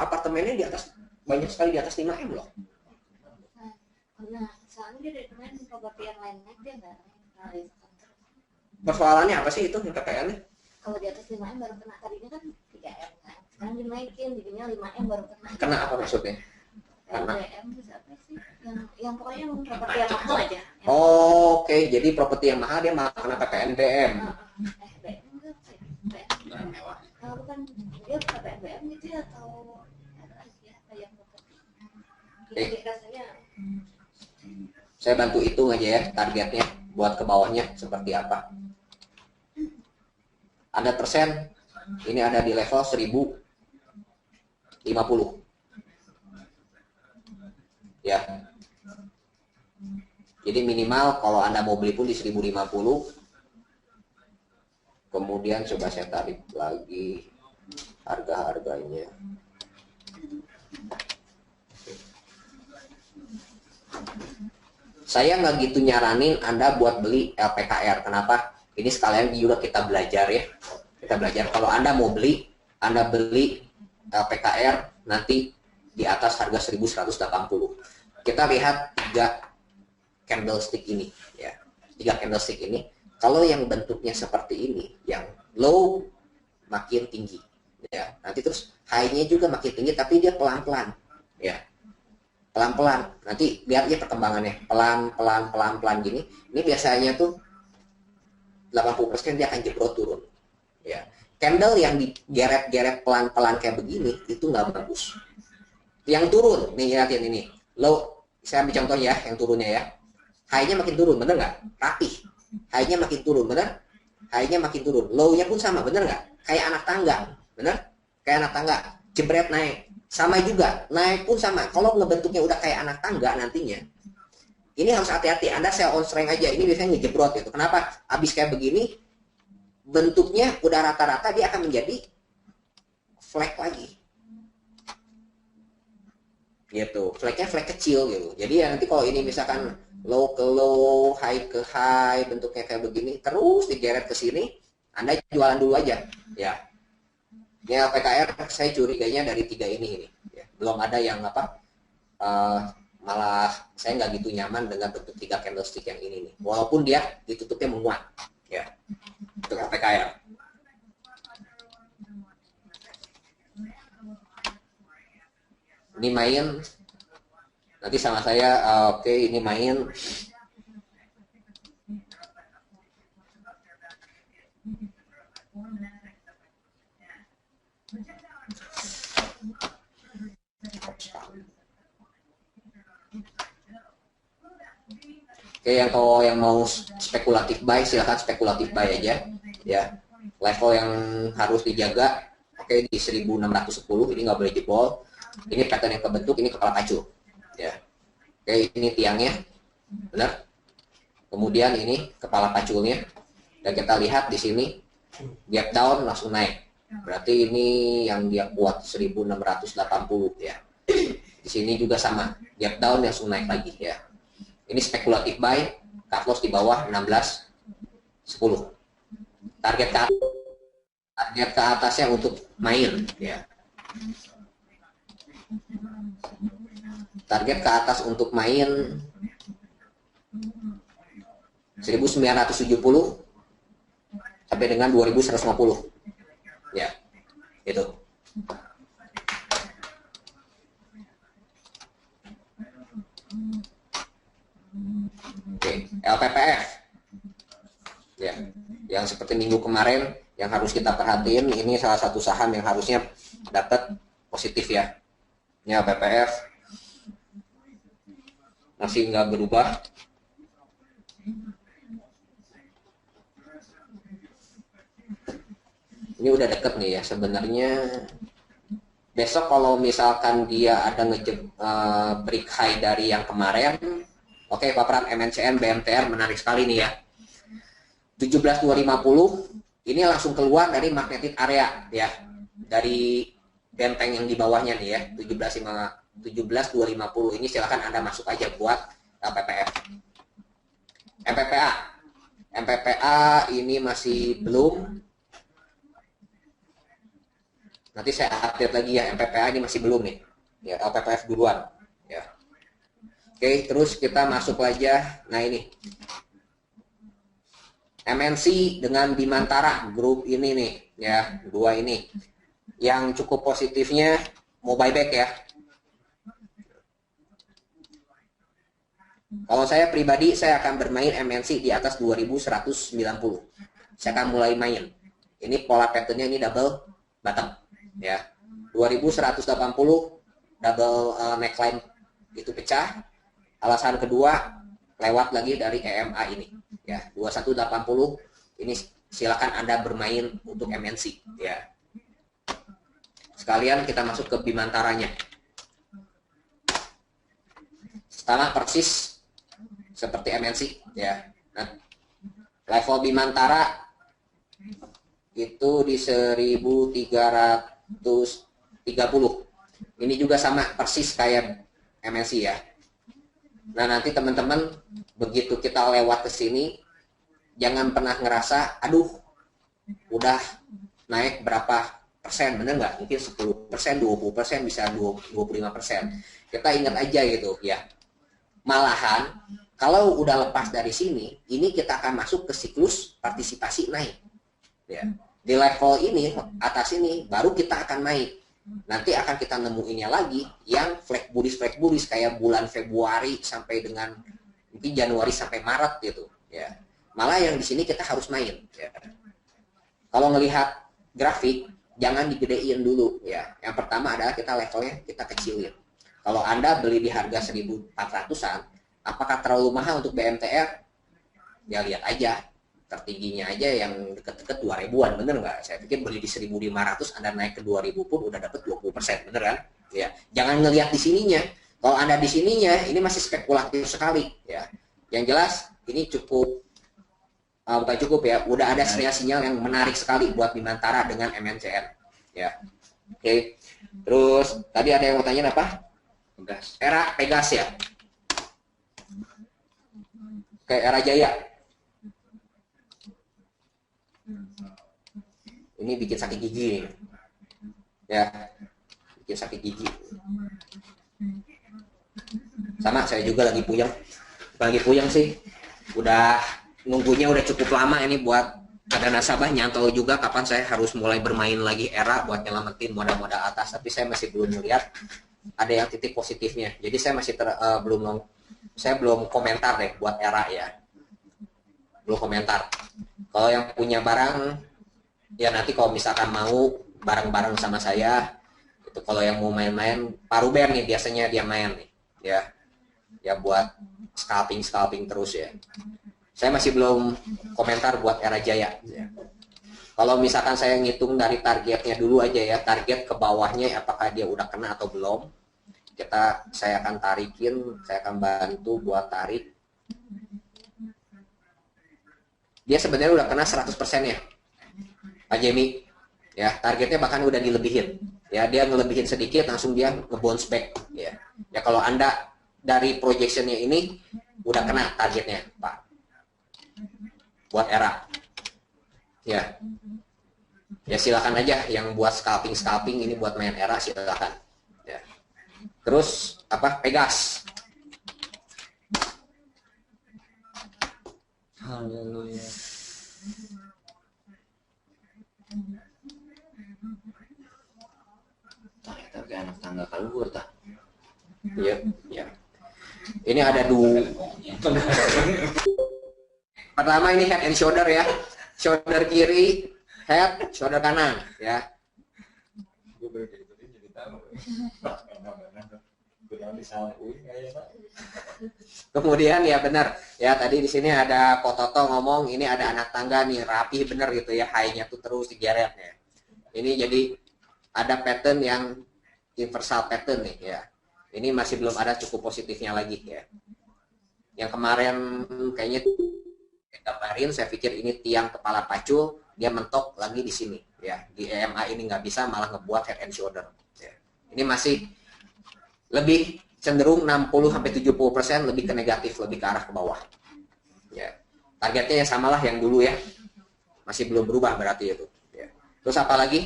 apartemennya di atas, banyak sekali di atas 5M loh. Nah, soalnya dia dari kemarin properti yang lain naik, dia nggak naik. Persoalannya apa sih itu LPKR-nya? Kalau di atas 5M baru kena, tadinya kan 3M kan. Sekarang dinaikin, jadinya 5M baru kena. Kena apa maksudnya? Karena LPM terus apa sih? Yang pokoknya yang properti yang mahal aja. Oke, jadi properti yang mahal dia malah kena PPNBM. BM enggak sih? BM. Kalau bukan dia PPNBM gitu ya, atau ada lagi apa yang properti? Jadi rasanya Saya bantu hitung aja ya targetnya buat ke bawahnya seperti apa. Ada persen, ini ada di level 1050 ya. Jadi minimal kalau Anda mau beli pun di 1050. Kemudian coba saya tarik lagi harga-harganya. Saya nggak gitu nyaranin Anda buat beli LPKR. Kenapa? Ini sekalian juga kita belajar ya. Kita belajar. Kalau Anda mau beli, Anda beli LPKR nanti di atas harga 1180. Kita lihat 3 candlestick ini ya. 3 candlestick ini. Kalau yang bentuknya seperti ini, yang low makin tinggi ya. Nanti terus high-nya juga makin tinggi tapi dia pelan-pelan ya. Pelan-pelan, nanti lihat aja perkembangannya, pelan-pelan gini. Ini biasanya tuh 80% dia akan jebrot turun ya. candle yang digeret-geret pelan-pelan kayak begini itu nggak bagus. Yang turun nih, lihatin ini low, saya ambil contoh ya yang turunnya ya, high-nya makin turun, bener nggak? Rapih, high-nya makin turun, bener? High-nya makin turun, low-nya pun sama, bener nggak? Kayak anak tangga, bener? Kayak anak tangga, jebret naik, sama juga, naik pun sama. Kalau ngebentuknya udah kayak anak tangga nantinya, ini harus hati-hati. Anda sell on strength aja, ini biasanya ngejebrot gitu. Kenapa? Abis kayak begini, bentuknya udah rata-rata, dia akan menjadi flag lagi. Gitu, flagnya flag kecil gitu. Jadi ya nanti kalau ini misalkan low ke low, high ke high, bentuknya kayak begini, terus digeret ke sini, Anda jualan dulu aja. Ya, ini LPKR saya curiganya dari 3 ini. Ya. Belum ada yang apa, malah saya nggak gitu nyaman dengan bentuk 3 candlestick yang ini nih. Walaupun dia ditutupnya menguat. Ya, untuk LPKR. Ini main, nanti sama saya, oke, ini main. Oke, yang mau spekulatif buy silahkan spekulatif buy aja ya. Level yang harus dijaga, oke, di 1610 ini nggak boleh jebol. Ini pattern yang kebentuk, ini kepala pacu ya. Oke, ini tiangnya, benar. Kemudian ini kepala paculnya, dan kita lihat di sini gap down langsung naik, berarti ini yang dia kuat 1680 ya. Di sini juga sama, gap down langsung naik lagi ya. Ini spekulatif buy, cut loss di bawah 1610. Target ke atasnya untuk main ya. Target ke atas untuk main 1970 sampai dengan 2150 ya, itu. Oke, LPPF ya, yang seperti minggu kemarin yang harus kita perhatiin, ini salah satu saham yang harusnya dapat positif ya. Ini LPPF masih nggak berubah. Ini udah deket nih ya sebenarnya. Besok kalau misalkan dia ada break high dari yang kemarin, oke, paparan MNCN, BMTR menarik sekali nih ya. 17250 ini langsung keluar dari magnetic area ya, dari benteng yang di bawahnya nih ya, 17250 ini silakan Anda masuk aja buat LPPF. MPPA ini masih belum. Nanti saya update lagi ya, MPPA ini masih belum nih. Ya, LPPF duluan ya. Oke, terus kita masuk aja. Nah, ini MNC dengan Bimantara, grup ini nih ya, dua ini. Yang cukup positifnya mau buyback ya. Kalau saya pribadi, saya akan bermain MNC di atas 2190. Saya akan mulai main. Ini pola patternnya ini double bottom ya. 2180 double neckline itu pecah. Alasan kedua, lewat lagi dari EMA ini ya, 2180 ini silakan Anda bermain untuk MNC ya. Sekalian kita masuk ke Bimantaranya. Sama persis seperti MNC ya. Nah, level Bimantara itu di 1330. Ini juga sama persis kayak MNC ya. Nah, nanti teman-teman begitu kita lewat ke sini, jangan pernah ngerasa, aduh, udah naik berapa persen, bener nggak? Mungkin 10%, 20%, bisa 25%. Kita ingat aja gitu ya. Malahan, kalau udah lepas dari sini, ini kita akan masuk ke siklus partisipasi naik. Ya. Di level ini, atas ini, baru kita akan naik. Nanti akan kita nemuinnya lagi yang flag bullish kayak bulan Februari sampai dengan mungkin Januari sampai Maret gitu ya. Malah yang di sini kita harus main ya. Kalau ngelihat grafik, jangan digedein dulu ya. Yang pertama adalah kita levelnya kita kecilin. Kalau Anda beli di harga 1.400-an, apakah terlalu mahal untuk BMTR? Ya lihat aja, tertingginya aja yang deket-deket 2.000-an, bener nggak? Saya pikir beli di 1.500, Anda naik ke 2.000 pun udah dapat 20%, bener kan? Ya, jangan ngelihat di sininya. Kalau Anda di sininya, ini masih spekulatif sekali ya. Yang jelas ini cukup bukan cukup ya, udah ada sinyal-sinyal yang menarik sekali buat Bimantara dengan MNCN ya. Oke. Terus tadi ada yang mau tanya apa? Pegas ya. Kayak Era Jaya. Ini bikin sakit gigi nih. Ya. Bikin sakit gigi. Sama saya juga lagi puyeng. Bukan lagi puyeng sih. Udah nunggunya udah cukup lama ini buat ada nasabah nyantol juga kapan saya harus mulai bermain lagi Era buat nyelamatin modal-modal atas, tapi saya masih belum melihat ada yang titik positifnya. Jadi saya masih belum komentar deh buat Era ya. Belum komentar. Kalau yang punya barang ya nanti kalau misalkan mau bareng-bareng sama saya itu, kalau yang mau main-main Pak Ruben nih biasanya dia main nih ya. Ya buat scalping terus ya. Saya masih belum komentar buat Era Jaya. Ya. Kalau misalkan saya ngitung dari targetnya dulu aja ya, target ke bawahnya apakah dia udah kena atau belum. Saya akan tarikin, saya akan bantu buat tarik. Dia sebenarnya udah kena 100% ya, Pak Jemi. Ya, targetnya bahkan udah dilebihin. Ya, dia ngelebihin sedikit langsung dia nge-bounce back ya. Ya kalau Anda dari projectionnya ini udah kena targetnya, Pak. Buat Era ya, ya silakan aja yang buat scalping ini buat main Era silakan ya. Terus apa Pegas, haleluya. Tapi anak tangga keluar tak. Iya ya. Ini ada dua. Pertama ini head and shoulder ya, shoulder kiri, head, shoulder kanan ya. Kemudian ya benar ya, tadi di sini ada Pototo ngomong ini ada anak tangga nih rapi bener gitu ya, high-nya tuh terus digeret ya. Ini jadi ada pattern yang universal pattern nih ya. Ini masih belum ada cukup positifnya lagi ya. Yang kemarin kayaknya gambarin, saya pikir ini tiang kepala pacul, dia mentok lagi di sini ya. Di EMA ini nggak bisa, malah ngebuat head and shoulder ya. Ini masih lebih cenderung 60-70% lebih ke negatif, lebih ke arah ke bawah ya. Targetnya ya samalah yang dulu ya, masih belum berubah berarti itu ya. Terus apa lagi?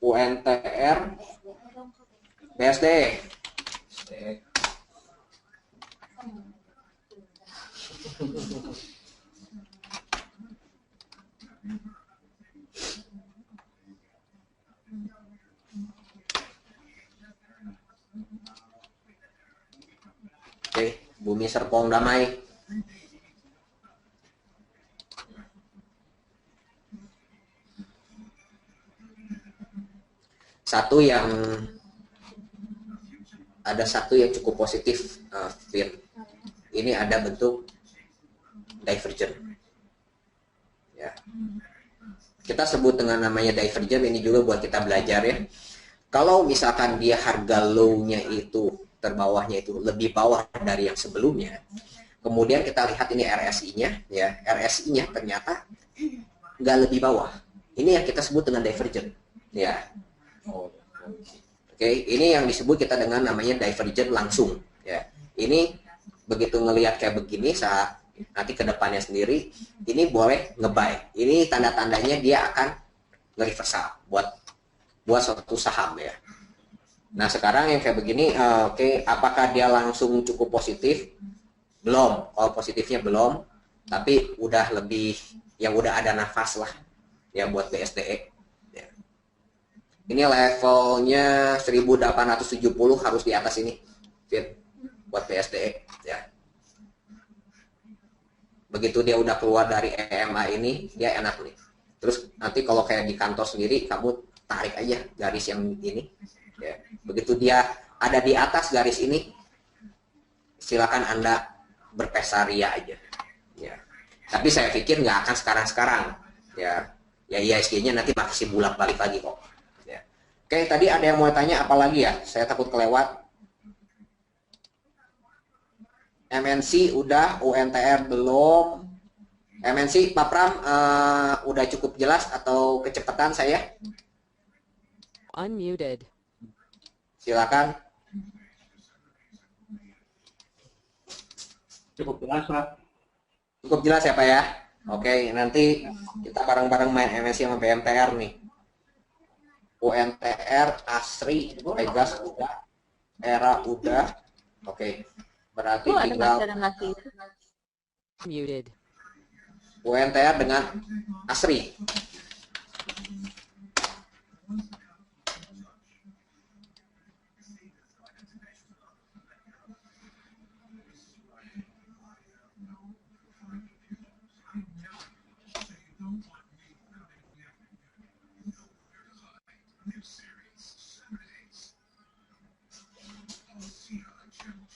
UNTR BSD. Oke, Bumi Serpong Damai. Ada satu yang cukup positif, Fir. Ini ada bentuk divergent. Ya. Kita sebut dengan namanya divergent, ini juga buat kita belajar ya. Kalau misalkan dia harga low-nya itu, terbawahnya itu lebih bawah dari yang sebelumnya, kemudian kita lihat ini RSI-nya, ya, RSI-nya ternyata nggak lebih bawah. Ini yang kita sebut dengan divergent, ya. Oke, ini yang disebut kita dengan namanya divergent langsung, ya. Ini begitu ngelihat kayak begini, saat nanti ke depannya sendiri, ini boleh nge-buy. Ini tanda-tandanya dia akan nge-reversal buat suatu saham ya. Nah sekarang yang kayak begini, oke, apakah dia langsung cukup positif? Belum. Kalau positifnya belum, tapi udah lebih, yang udah ada nafas lah ya buat BSDE. Ya. Ini levelnya 1870 harus di atas ini, fit, buat BSDE. Ya. Begitu dia udah keluar dari EMA ini, dia enak nih. Terus nanti kalau kayak di kantor sendiri, kamu tarik aja garis yang ini. Ya. Begitu dia ada di atas garis ini, silakan Anda berpesaria aja. Ya. Tapi saya pikir nggak akan sekarang-sekarang. Ya, ya IHSG-nya nanti masih bolak-balik lagi kok. Ya. Oke, tadi ada yang mau tanya apa lagi ya? Saya takut kelewat. MNC udah, UNTR belum. MNC, Pak Pram, udah cukup jelas atau kecepatan saya? Unmuted. Silakan. Cukup jelas, Pak. Cukup jelas ya Pak ya? Oke, nanti kita bareng-bareng main MNC sama BMTR nih. UNTR, ASRI, Pegas udah, ERA udah. Oke, berarti tinggal Muted. UNTR dengan ASRI.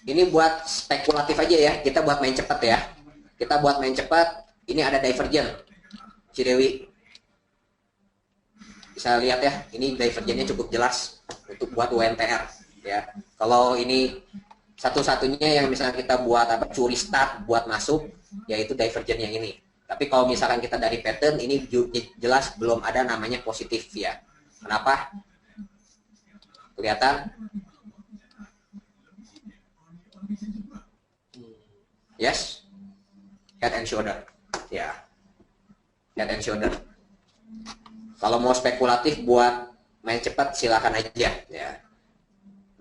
Ini buat spekulatif aja ya, kita buat main cepat ya. Kita buat main cepat, ini ada divergen. Cidewi. Bisa lihat ya, ini divergennya cukup jelas untuk buat UNTR ya. Kalau ini satu-satunya yang misalnya kita buat apa curi start buat masuk, yaitu divergen yang ini. Tapi kalau misalkan kita dari pattern, ini jelas belum ada namanya positif ya. Kenapa? Kelihatan? Yes, head and shoulder, ya, head and shoulder. Kalau mau spekulatif buat main cepat silakan aja, ya.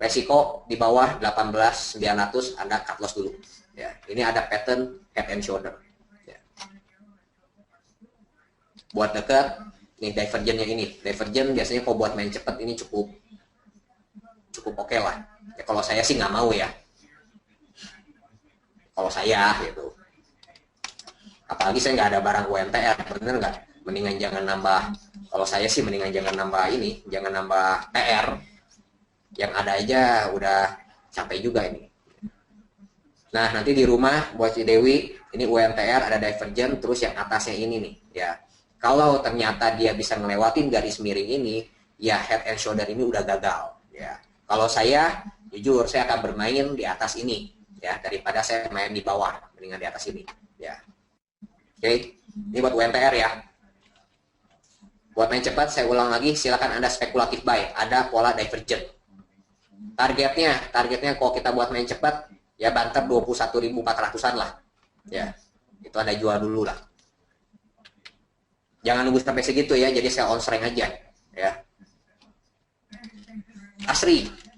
Resiko di bawah 18.900 Anda cut loss dulu, ya. Ini ada pattern head and shoulder. Ya. Buat dekat, nih divergennya ini, divergen biasanya kalau buat main cepat ini cukup oke lah. Ya, kalau saya sih nggak mau ya. Kalau saya gitu, apalagi saya nggak ada barang UMTR, bener nggak? Mendingan jangan nambah. Kalau saya sih mendingan jangan nambah ini, jangan nambah PR. Yang ada aja udah capek juga ini. Nah nanti di rumah buat si Dewi, ini UMTR ada divergen, terus yang atasnya ini nih, ya. Kalau ternyata dia bisa ngelewatin garis miring ini, ya head and shoulder ini udah gagal, ya. Kalau saya, jujur saya akan bermain di atas ini. Ya, daripada saya main di bawah, mendingan di atas ini ya. Oke, ini buat UNTR ya. Buat main cepat saya ulang lagi, silakan Anda spekulatif buy, ada pola divergent. Targetnya kalau kita buat main cepat ya banter 21.400-an lah ya. Itu Anda jual dulu lah, jangan nunggu sampai segitu ya, jadi saya on strength aja ya. ASRI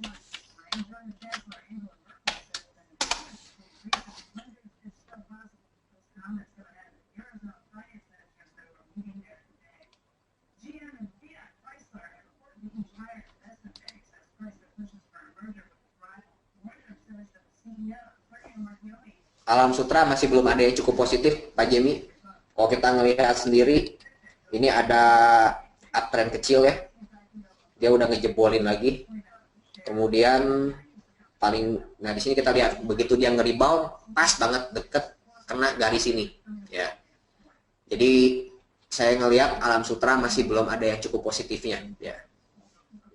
Alam Sutra masih belum ada yang cukup positif, Pak Jemi. Kalau kita ngelihat sendiri, ini ada uptrend kecil ya. Dia udah ngejebolin lagi. Kemudian nah di sini kita lihat begitu dia nge-rebound, pas banget deket kena garis ini, ya. Jadi saya ngelihat Alam Sutra masih belum ada yang cukup positifnya, ya.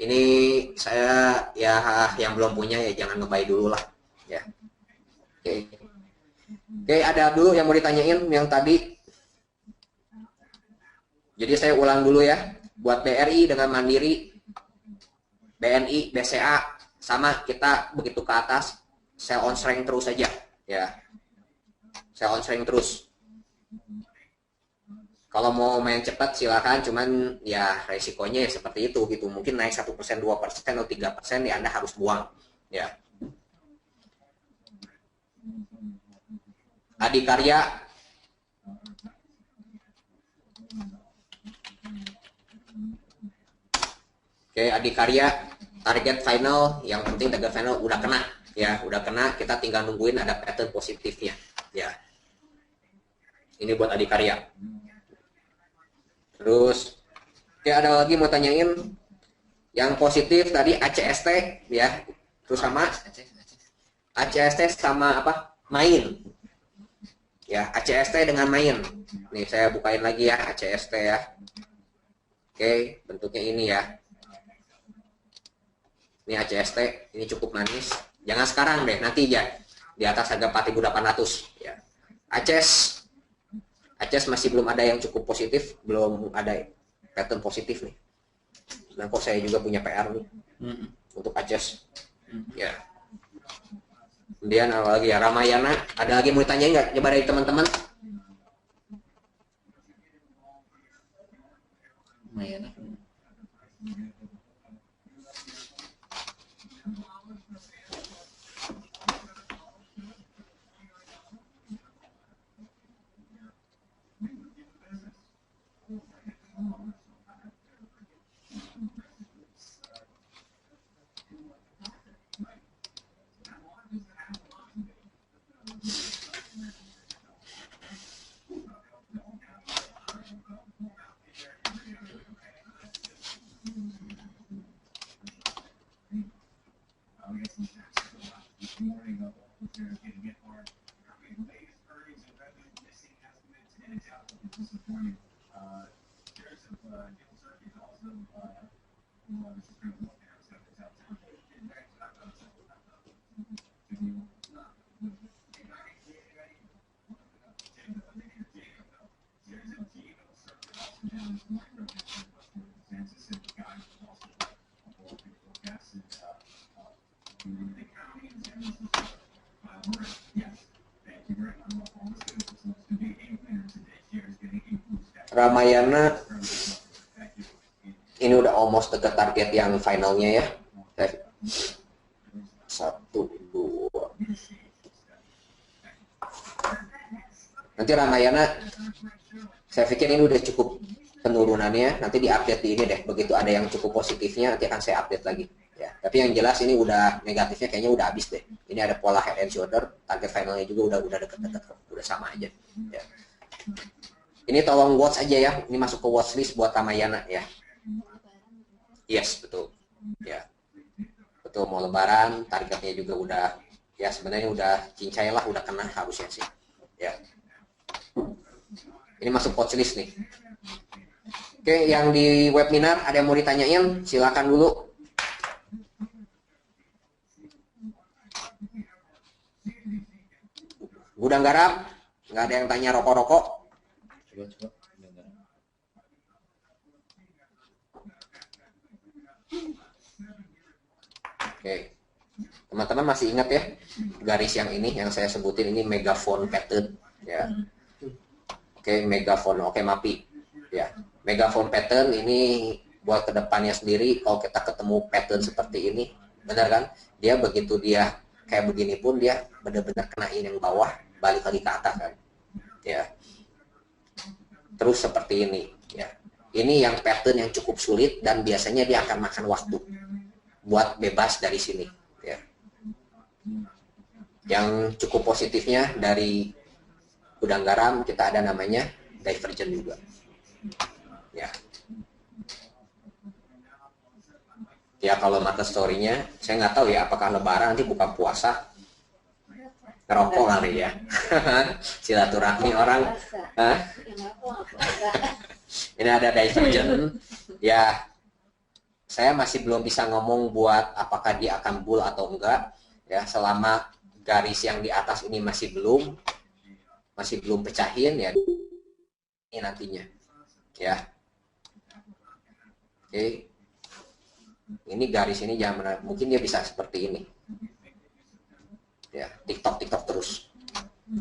Ini saya ya yang belum punya ya jangan nge-buy dulu lah, ya. Oke, ada dulu yang mau ditanyain yang tadi. Jadi saya ulang dulu ya. Buat BRI dengan Mandiri, BNI, BCA, sama kita begitu ke atas, saya on strength terus aja. Ya, saya on strength terus. Kalau mau main cepat silakan, cuman ya resikonya ya seperti itu gitu. Mungkin naik 1%, 2%, atau 3% ya Anda harus buang. Ya. Adikarya, oke, Adikarya target final, yang penting target final udah kena, ya, udah kena. Kita tinggal nungguin ada pattern positifnya, ya. Ini buat Adikarya. Terus ya ada lagi mau tanyain yang positif tadi ACST ya. Terus sama ACST sama apa? Main. Ya, ACST dengan main. Nih saya bukain lagi ya ACST ya. Oke, bentuknya ini ya. Ini ACST, ini cukup manis. Jangan sekarang deh, nanti ya. Di atas harga 4.800 ya. ACS masih belum ada yang cukup positif, belum ada pattern positif nih. Nah, kok saya juga punya PR nih untuk ACS. Ya. Kemudian apa lagi ya, Ramayana. Ada lagi mau ditanyain nggak? Coba dari teman-teman. Ramayana. Ramayana ini udah almost dekat target yang finalnya ya. 1, 2. Nanti Ramayana saya pikir ini udah cukup penurunannya, nanti diupdate di ini deh. Begitu ada yang cukup positifnya nanti akan saya update lagi ya. Tapi yang jelas ini udah negatifnya kayaknya udah habis deh. Ini ada pola head and shoulder, target finalnya juga udah dekat-dekat, udah sama aja ya. Ini tolong watch aja ya. Ini masuk ke watchlist buat Ramayana ya. Yes, betul. Ya. Betul, mau lebaran, targetnya juga udah ya sebenarnya udah cincai lah, udah kena harusnya sih. Ya. Ini masuk watchlist nih. Oke, yang di webinar ada yang mau ditanyain? Silakan dulu. Gudang garam? Nggak ada yang tanya rokok-rokok? Coba. Oke, teman-teman masih ingat ya garis yang ini yang saya sebutin ini megaphone pattern ya. Oke, megaphone, oke MAPI ya. Megaphone pattern ini buat kedepannya sendiri. Kalau kita ketemu pattern seperti ini, benar kan? Dia begitu dia kayak begini pun dia benar-benar kenain yang bawah, balik lagi ke atas kan? Ya. Terus seperti ini ya. Ini yang pattern yang cukup sulit dan biasanya dia akan makan waktu buat bebas dari sini ya. Yang cukup positifnya dari gudang garam kita ada namanya divergent juga ya. Ya kalau market story-nya saya nggak tahu ya apakah lebaran nanti buka puasa ngerokok kali ya. Silaturahmi orang. Ini ada divergent ya. Saya masih belum bisa ngomong buat apakah dia akan bull atau enggak ya, selama garis yang di atas ini masih belum pecahin ya ini nantinya ya. Oke, ini garis ini jangan mungkin dia bisa seperti ini ya, TikTok terus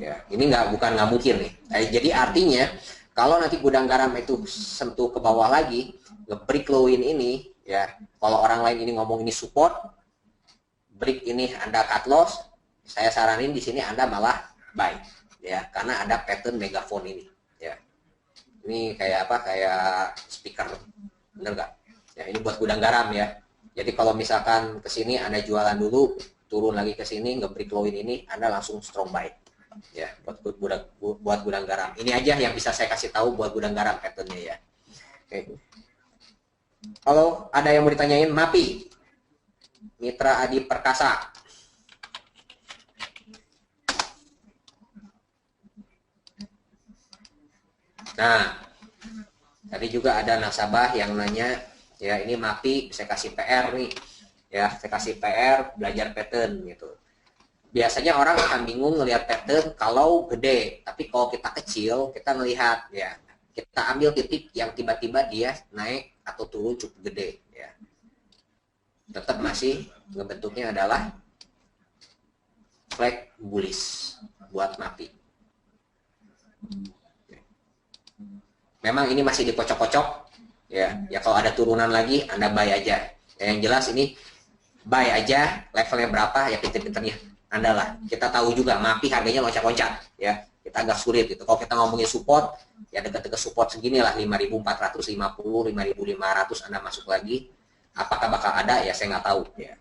ya. Ini bukan nggak mungkin nih. Jadi artinya kalau nanti gudang garam itu sentuh ke bawah lagi, nge-break low-in ini ya, kalau orang lain ini ngomong ini support, break ini Anda cut loss, saya saranin di sini Anda malah buy ya, karena ada pattern megaphone ini ya. Ini kayak apa, kayak speaker, bener nggak ya? Ini buat gudang garam ya. Jadi kalau misalkan ke sini Anda jualan dulu, turun lagi ke sini nge-break low-in ini, Anda langsung strong buy ya buat gudang garam. Ini aja yang bisa saya kasih tahu buat gudang garam patternnya ya. Oke. Kalau ada yang mau ditanyain, MAPI, Mitra Adi Perkasa. Nah, tadi juga ada nasabah yang nanya, ya ini MAPI, saya kasih PR nih, ya saya kasih PR belajar pattern gitu. Biasanya orang akan bingung ngelihat pattern kalau gede, tapi kalau kita kecil, kita ngelihat ya, kita ambil titik yang tiba-tiba dia naik atau turun cukup gede, ya. Tetap masih ngebentuknya adalah flag bullish buat MAPI. Memang ini masih dikocok-kocok, ya. Ya kalau ada turunan lagi, Anda buy aja. Ya, yang jelas ini buy aja, levelnya berapa ya pinter-pinternya Anda lah. Kita tahu juga MAPI harganya loncat-loncat, ya. Kita agak sulit gitu. Kalau kita ngomongin support, ya dekat-dekat support segini lah, 5.450, 5.500 Anda masuk lagi. Apakah bakal ada? Ya saya nggak tahu, ya.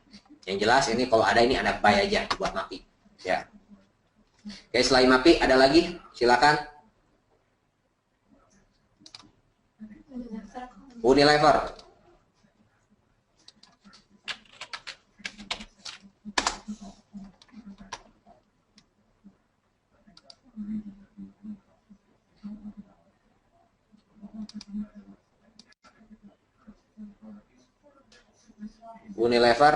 Yang jelas ini kalau ada ini Anda buy aja buat MAPI, ya. Oke, selain MAPI ada lagi, silakan. Unilever. Unilever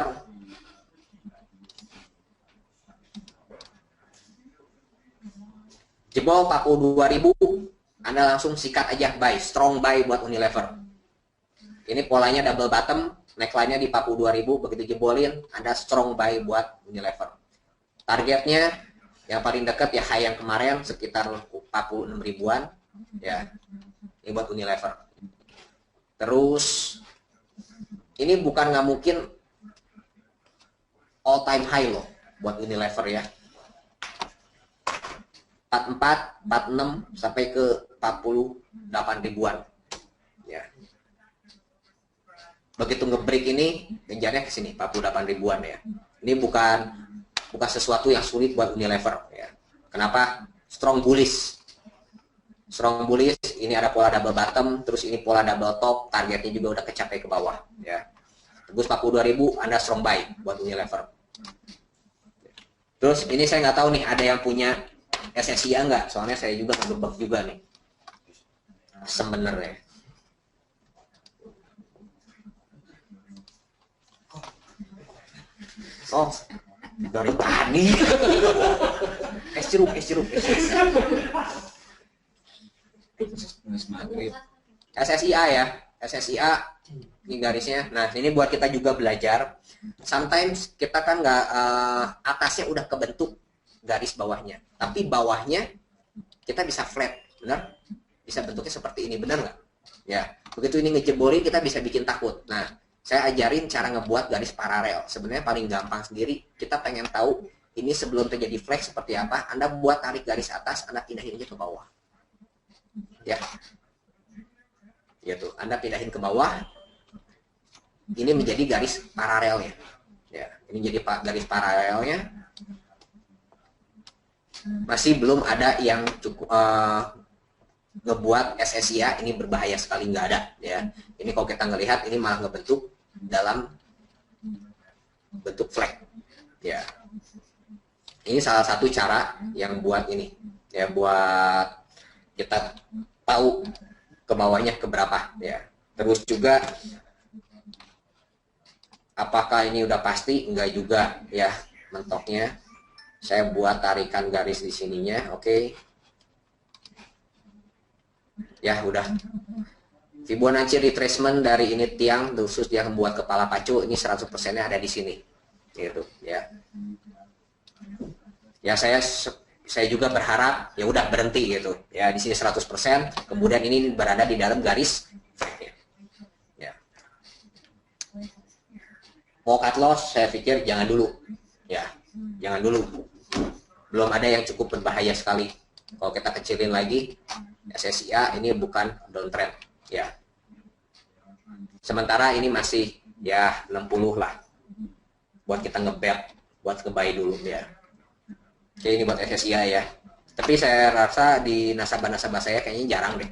jebol 42.000, Anda langsung sikat aja buy, strong buy buat Unilever. Ini polanya double bottom, neckline-nya di 42.000, begitu jebolin, Anda strong buy buat Unilever. Targetnya yang paling dekat ya high yang kemarin sekitar 46 ribuan, ya. Ini buat Unilever. Terus ini bukan nggak mungkin all time high loh buat Unilever ya. 44, 46 sampai ke 48 ribuan. Ya. Begitu ngebreak ini, kejarnya ke sini 48 ribuan ya. Ini bukan sesuatu yang sulit buat Unilever ya. Kenapa? Strong bullish. Strong bullish, ini ada pola double bottom, terus ini pola double top, targetnya juga udah kecapai ke bawah ya. Tembus 42.000, Anda strong buy buat Unilever. Terus ini saya nggak tahu nih ada yang punya SSIA nggak? Soalnya saya juga ngebebek juga nih. Sebenarnya. Oh, dari tadi. Es jeruk. SSIA ya, SSIA ini garisnya. Nah ini buat kita juga belajar. Sometimes kita kan nggak atasnya udah kebentuk garis bawahnya, tapi bawahnya kita bisa flat, benar? Bisa bentuknya seperti ini, benar nggak? Ya, begitu ini ngejebolin kita bisa bikin takut. Nah, saya ajarin cara ngebuat garis paralel. Sebenarnya paling gampang sendiri. Kita pengen tahu ini sebelum terjadi flag seperti apa. Anda buat tarik garis atas, Anda pindahin aja ke bawah. Ya, gitu. Anda pindahin ke bawah. Ini menjadi garis paralelnya. Ya, ini jadi garis paralelnya. Masih belum ada yang cukup ngebuat SSIA ini berbahaya sekali, nggak ada ya. Ini kalau kita ngelihat ini malah ngebentuk dalam bentuk flag ya. Ini salah satu cara yang buat ini ya, buat kita tahu ke bawahnya keberapa ya. Terus juga apakah ini udah pasti? Enggak juga ya mentoknya. Saya buat tarikan garis di sininya, oke. Ya udah. Fibonacci retracement dari ini tiang khusus dia membuat kepala pacu ini 100%-nya ada di sini. Gitu ya. Ya saya juga berharap ya udah berhenti gitu. Ya di sini 100%, kemudian ini berada di dalam garis ya. Mau cut loss saya pikir jangan dulu. Ya, jangan dulu. Belum ada yang cukup berbahaya sekali. Kalau kita kecilin lagi, SSIA ini bukan downtrend ya. Sementara ini masih ya 60 lah. Buat kita ngebet, buat ngebuy dulu ya. Oke, ini buat SSIA ya. Tapi saya rasa di nasabah-nasabah saya kayaknya jarang deh.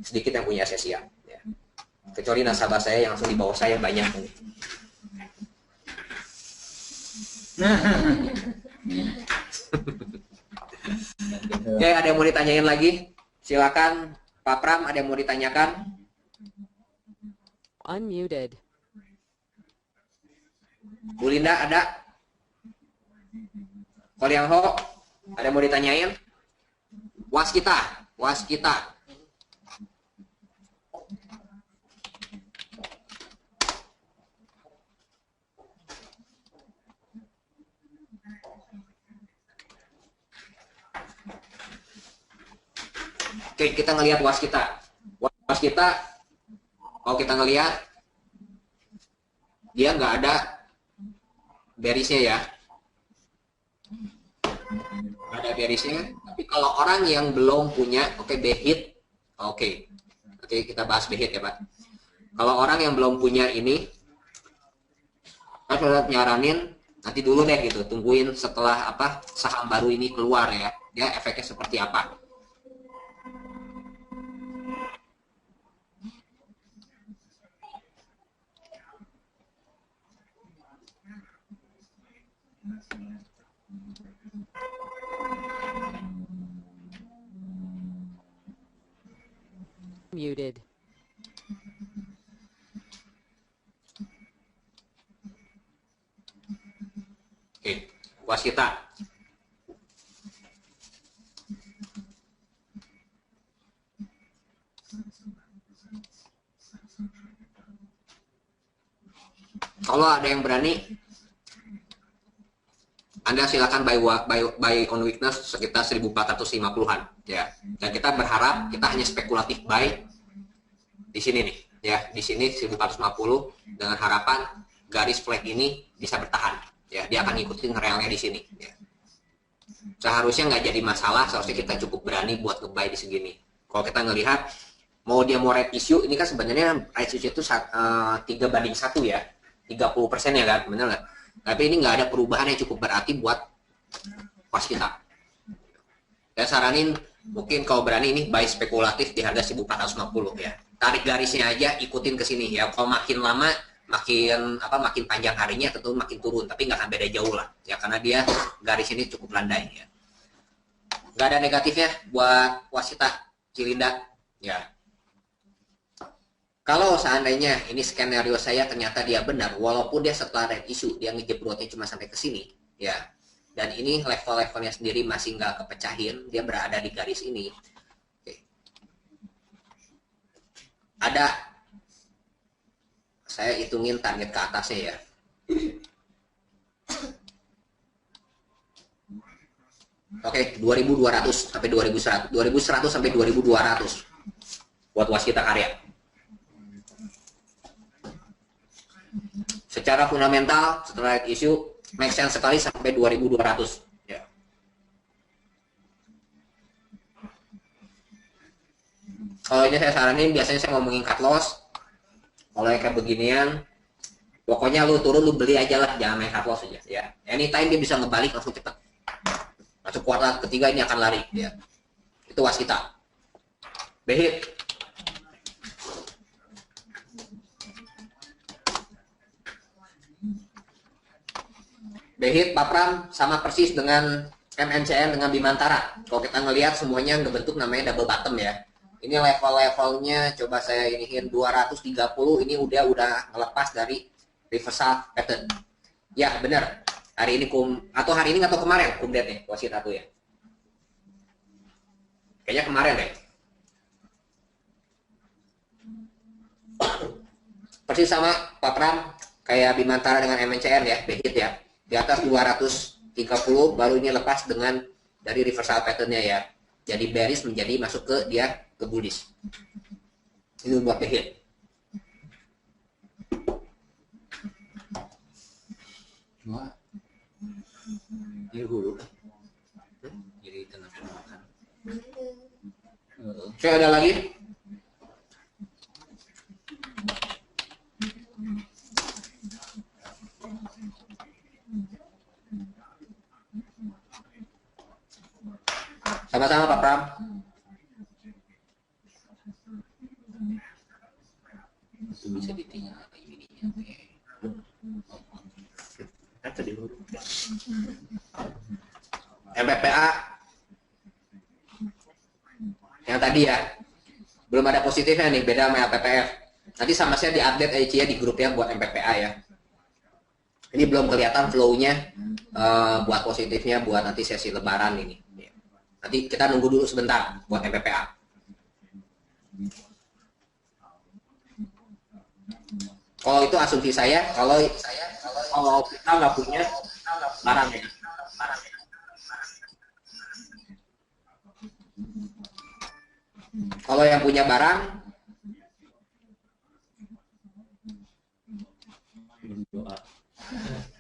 Sedikit yang punya SSIA ya. Kecuali nasabah saya yang langsung di bawah saya banyak. Oke, ada yang mau ditanyain lagi? Silakan Pak Pram, ada yang mau ditanyakan? Unmuted. Bu Linda ada? Koliang Ho, ada yang mau ditanyain? Waskita. Oke, kita ngelihat waskita. Waskita, kalau kita ngelihat, dia nggak ada berisnya ya. Nggak ada berisnya. Tapi kalau orang yang belum punya, oke, behit, oke, kita bahas behit ya Pak. Kalau orang yang belum punya ini, saya sudah nyaranin nanti dulu deh gitu, tungguin setelah apa saham baru ini keluar ya, dia efeknya seperti apa. Muted. Oke, waskita. Kalau ada yang berani, Anda silakan buy on weakness sekitar 1450-an ya. Dan kita berharap kita hanya spekulatif buy di sini nih ya, di sini 1450 dengan harapan garis flag ini bisa bertahan ya, dia akan ngikutin relnya di sini ya. Seharusnya nggak jadi masalah, seharusnya kita cukup berani buat nge-buy di segini. Kalau kita ngelihat mau dia mau red issue, ini kan sebenarnya red issue itu 3/1 ya, 30% ya kan, bener nggak? Tapi ini nggak ada perubahan yang cukup berarti buat waskita. Saya saranin mungkin kalau berani ini buy spekulatif di harga 1450 ya. Tarik garisnya aja, ikutin ke sini ya. Kalau makin lama makin panjang harinya tentu makin turun, tapi nggak akan beda jauh lah ya, karena dia garis ini cukup landai ya. Nggak ada negatifnya buat waskita Cilinda ya. Kalau seandainya ini skenario saya ternyata dia benar, walaupun dia setelah red issue dia ngejebrotnya cuma sampai ke sini ya, dan ini level-levelnya sendiri masih nggak kepecahin, dia berada di garis ini. Oke. Ada, saya hitungin target ke atasnya ya. Oke, 2200 sampai 2100, 2100 sampai 2200 buat waskita karya. Secara fundamental setelah isu make sense sekali sampai 2200 ya. Kalau ini saya saranin, biasanya saya ngomongin cut loss. Kalau yang kayak beginian, pokoknya lu turun lu beli aja lah, jangan main cut loss aja ya. Anytime dia bisa ngebalik langsung cepet. Masuk kuartal ketiga ini akan lari ya. Itu waskita. Behit. Behit, Papram sama persis dengan MNCN dengan Bimantara. Kalau kita ngelihat semuanya ngebentuk namanya double bottom ya. Ini level-levelnya coba saya iniin 230, ini udah ngelepas dari reversal pattern. Ya benar. Hari ini hari ini atau kemarin kumdetnya waskita tuh ya. Kayaknya kemarin deh. Persis sama Papram kayak Bimantara dengan MNCN ya, Behit ya. Di atas 230 baru ini lepas dengan dari reversal patternnya ya, jadi bearish menjadi masuk ke dia ke bullish. Ini buat Behit. Ini dulu jadi tenang makan. Saya ada lagi. Sama-sama Pak Pram. itu bisa ditinggal ininya. Tadi MPPA yang tadi ya belum ada positifnya nih, beda sama LPPF. Nanti sama saya diupdate aja ya di grupnya buat MPPA ya. Ini belum kelihatan flow-nya buat positifnya buat nanti sesi lebaran ini. Nanti kita nunggu dulu sebentar buat MPPA. Kalau itu asumsi saya, kalau kita nggak punya barang ya. Kalau yang punya barang,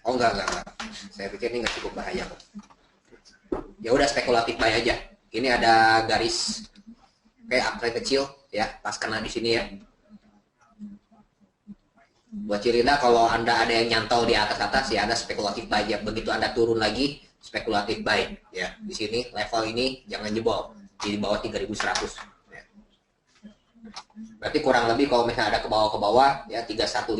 oh enggak. Saya pikir ini nggak cukup bahaya kok. Ya udah spekulatif buy aja. Ini ada garis kayak uptrend kecil ya, pas kena di sini ya. Buat Cirinda, kalau Anda ada yang nyantol di atas ya Anda spekulatif buy aja. Begitu Anda turun lagi, spekulatif buy ya. Di sini level ini jangan jebol di bawah 3.100 ya. Berarti kurang lebih kalau misalnya ada ke bawah ya 3150,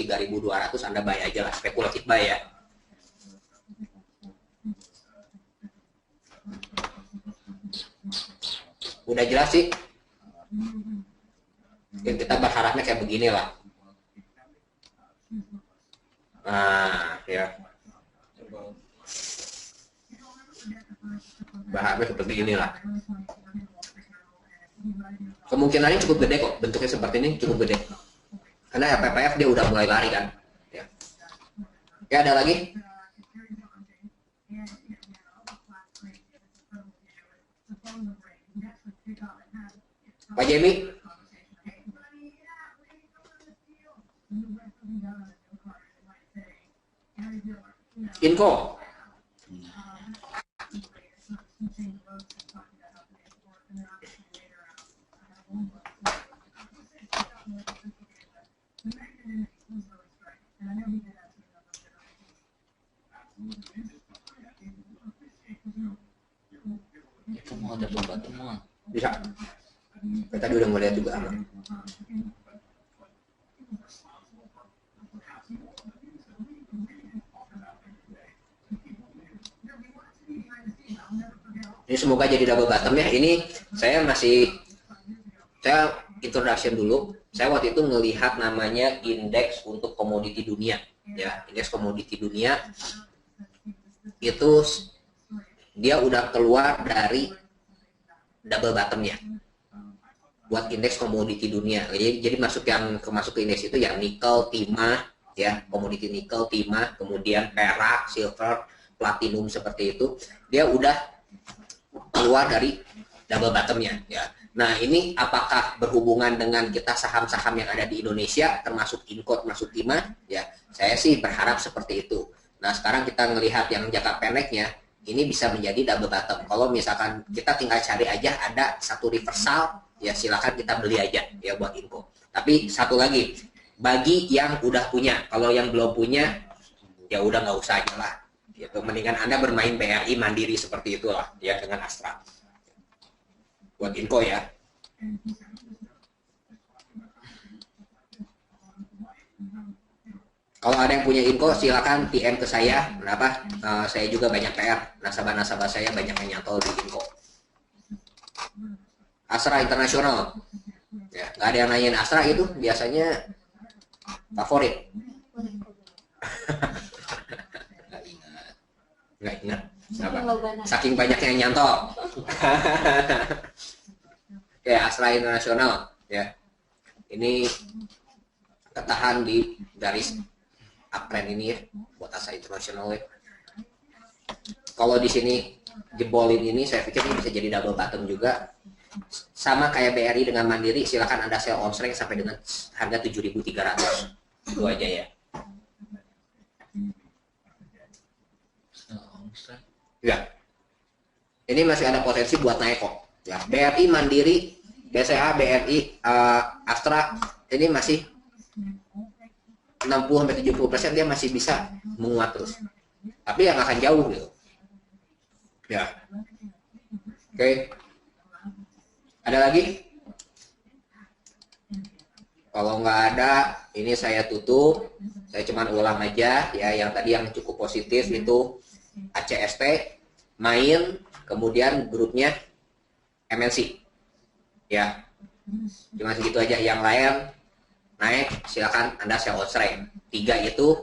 3.200 Anda buy aja lah, spekulatif buy ya. Udah jelas sih. Kita berharapnya kayak begini lah. Nah, ya. Berharapnya seperti inilah. Kemungkinannya cukup gede kok, bentuknya seperti ini cukup gede. Karena LPPF dia udah mulai lari kan. Ya, ya ada lagi? Pak Jemi? Info. Itu mau ada batu mau. Bisa. Kita tadi udah ngeliat juga aman. Ini semoga jadi double bottom ya. Ini saya introduction dulu. Saya waktu itu ngelihat namanya indeks untuk komoditi dunia ya, indeks komoditi dunia itu dia udah keluar dari double bottomnya buat indeks komoditi dunia. Jadi masuk ke indeks itu yang nikel, timah ya, komoditi nikel, timah, kemudian perak, silver, platinum seperti itu. Dia udah keluar dari double bottomnya ya. Nah ini apakah berhubungan dengan kita saham-saham yang ada di Indonesia termasuk Inco, termasuk timah ya? Saya sih berharap seperti itu. Nah sekarang kita ngelihat yang jangka pendeknya ini bisa menjadi double bottom. Kalau misalkan kita tinggal cari aja ada satu reversal ya silakan kita beli aja ya buat Inco. Tapi satu lagi bagi yang udah punya, kalau yang belum punya ya udah nggak usah aja lah. Gitu. Mendingan Anda bermain BRI mandiri seperti itulah ya dengan Astra. Buat info ya. Kalau ada yang punya info silakan PM ke saya. Kenapa? Saya juga banyak PR. Nasabah-nasabah saya banyak yang nyantol di info. Astra Internasional. Ya, nggak ada yang nanyain Astra itu biasanya favorit. Nggak ingat. Saking banyak yang nyantol. Kayak Astra Internasional ya. Ini ketahan di garis uptrend ini ya buat Astra Internasional ya. Kalau di sini jebolin ini saya pikir ini bisa jadi double bottom juga. Sama kayak BRI dengan Mandiri, silakan Anda sell on strength sampai dengan harga 7.300. Itu aja ya. Ya, ini masih ada potensi buat naik kok. Ya, BRI, Mandiri, BCA, BRI, Astra ini masih 60-70% dia masih bisa menguat terus. Tapi yang akan jauh gitu. Ya, oke. Ada lagi? Kalau nggak ada, ini saya tutup. Saya cuman ulang aja ya, yang tadi yang cukup positif itu ACST, main, kemudian grupnya MNC. Ya, cuma segitu aja. Yang lain naik, silakan Anda sell on strike. 3 itu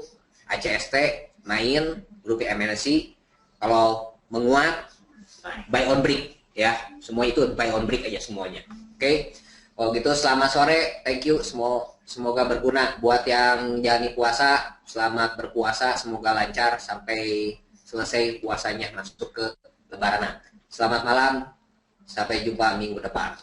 ACST, main, grup MNC. Kalau menguat, buy on break ya. Semua itu buy on break aja semuanya. Oke. Kalau gitu selamat sore, thank you. Semoga berguna buat yang jalani puasa. Selamat berpuasa, semoga lancar sampai selesai puasanya masuk ke Lebaran. Selamat malam, sampai jumpa minggu depan.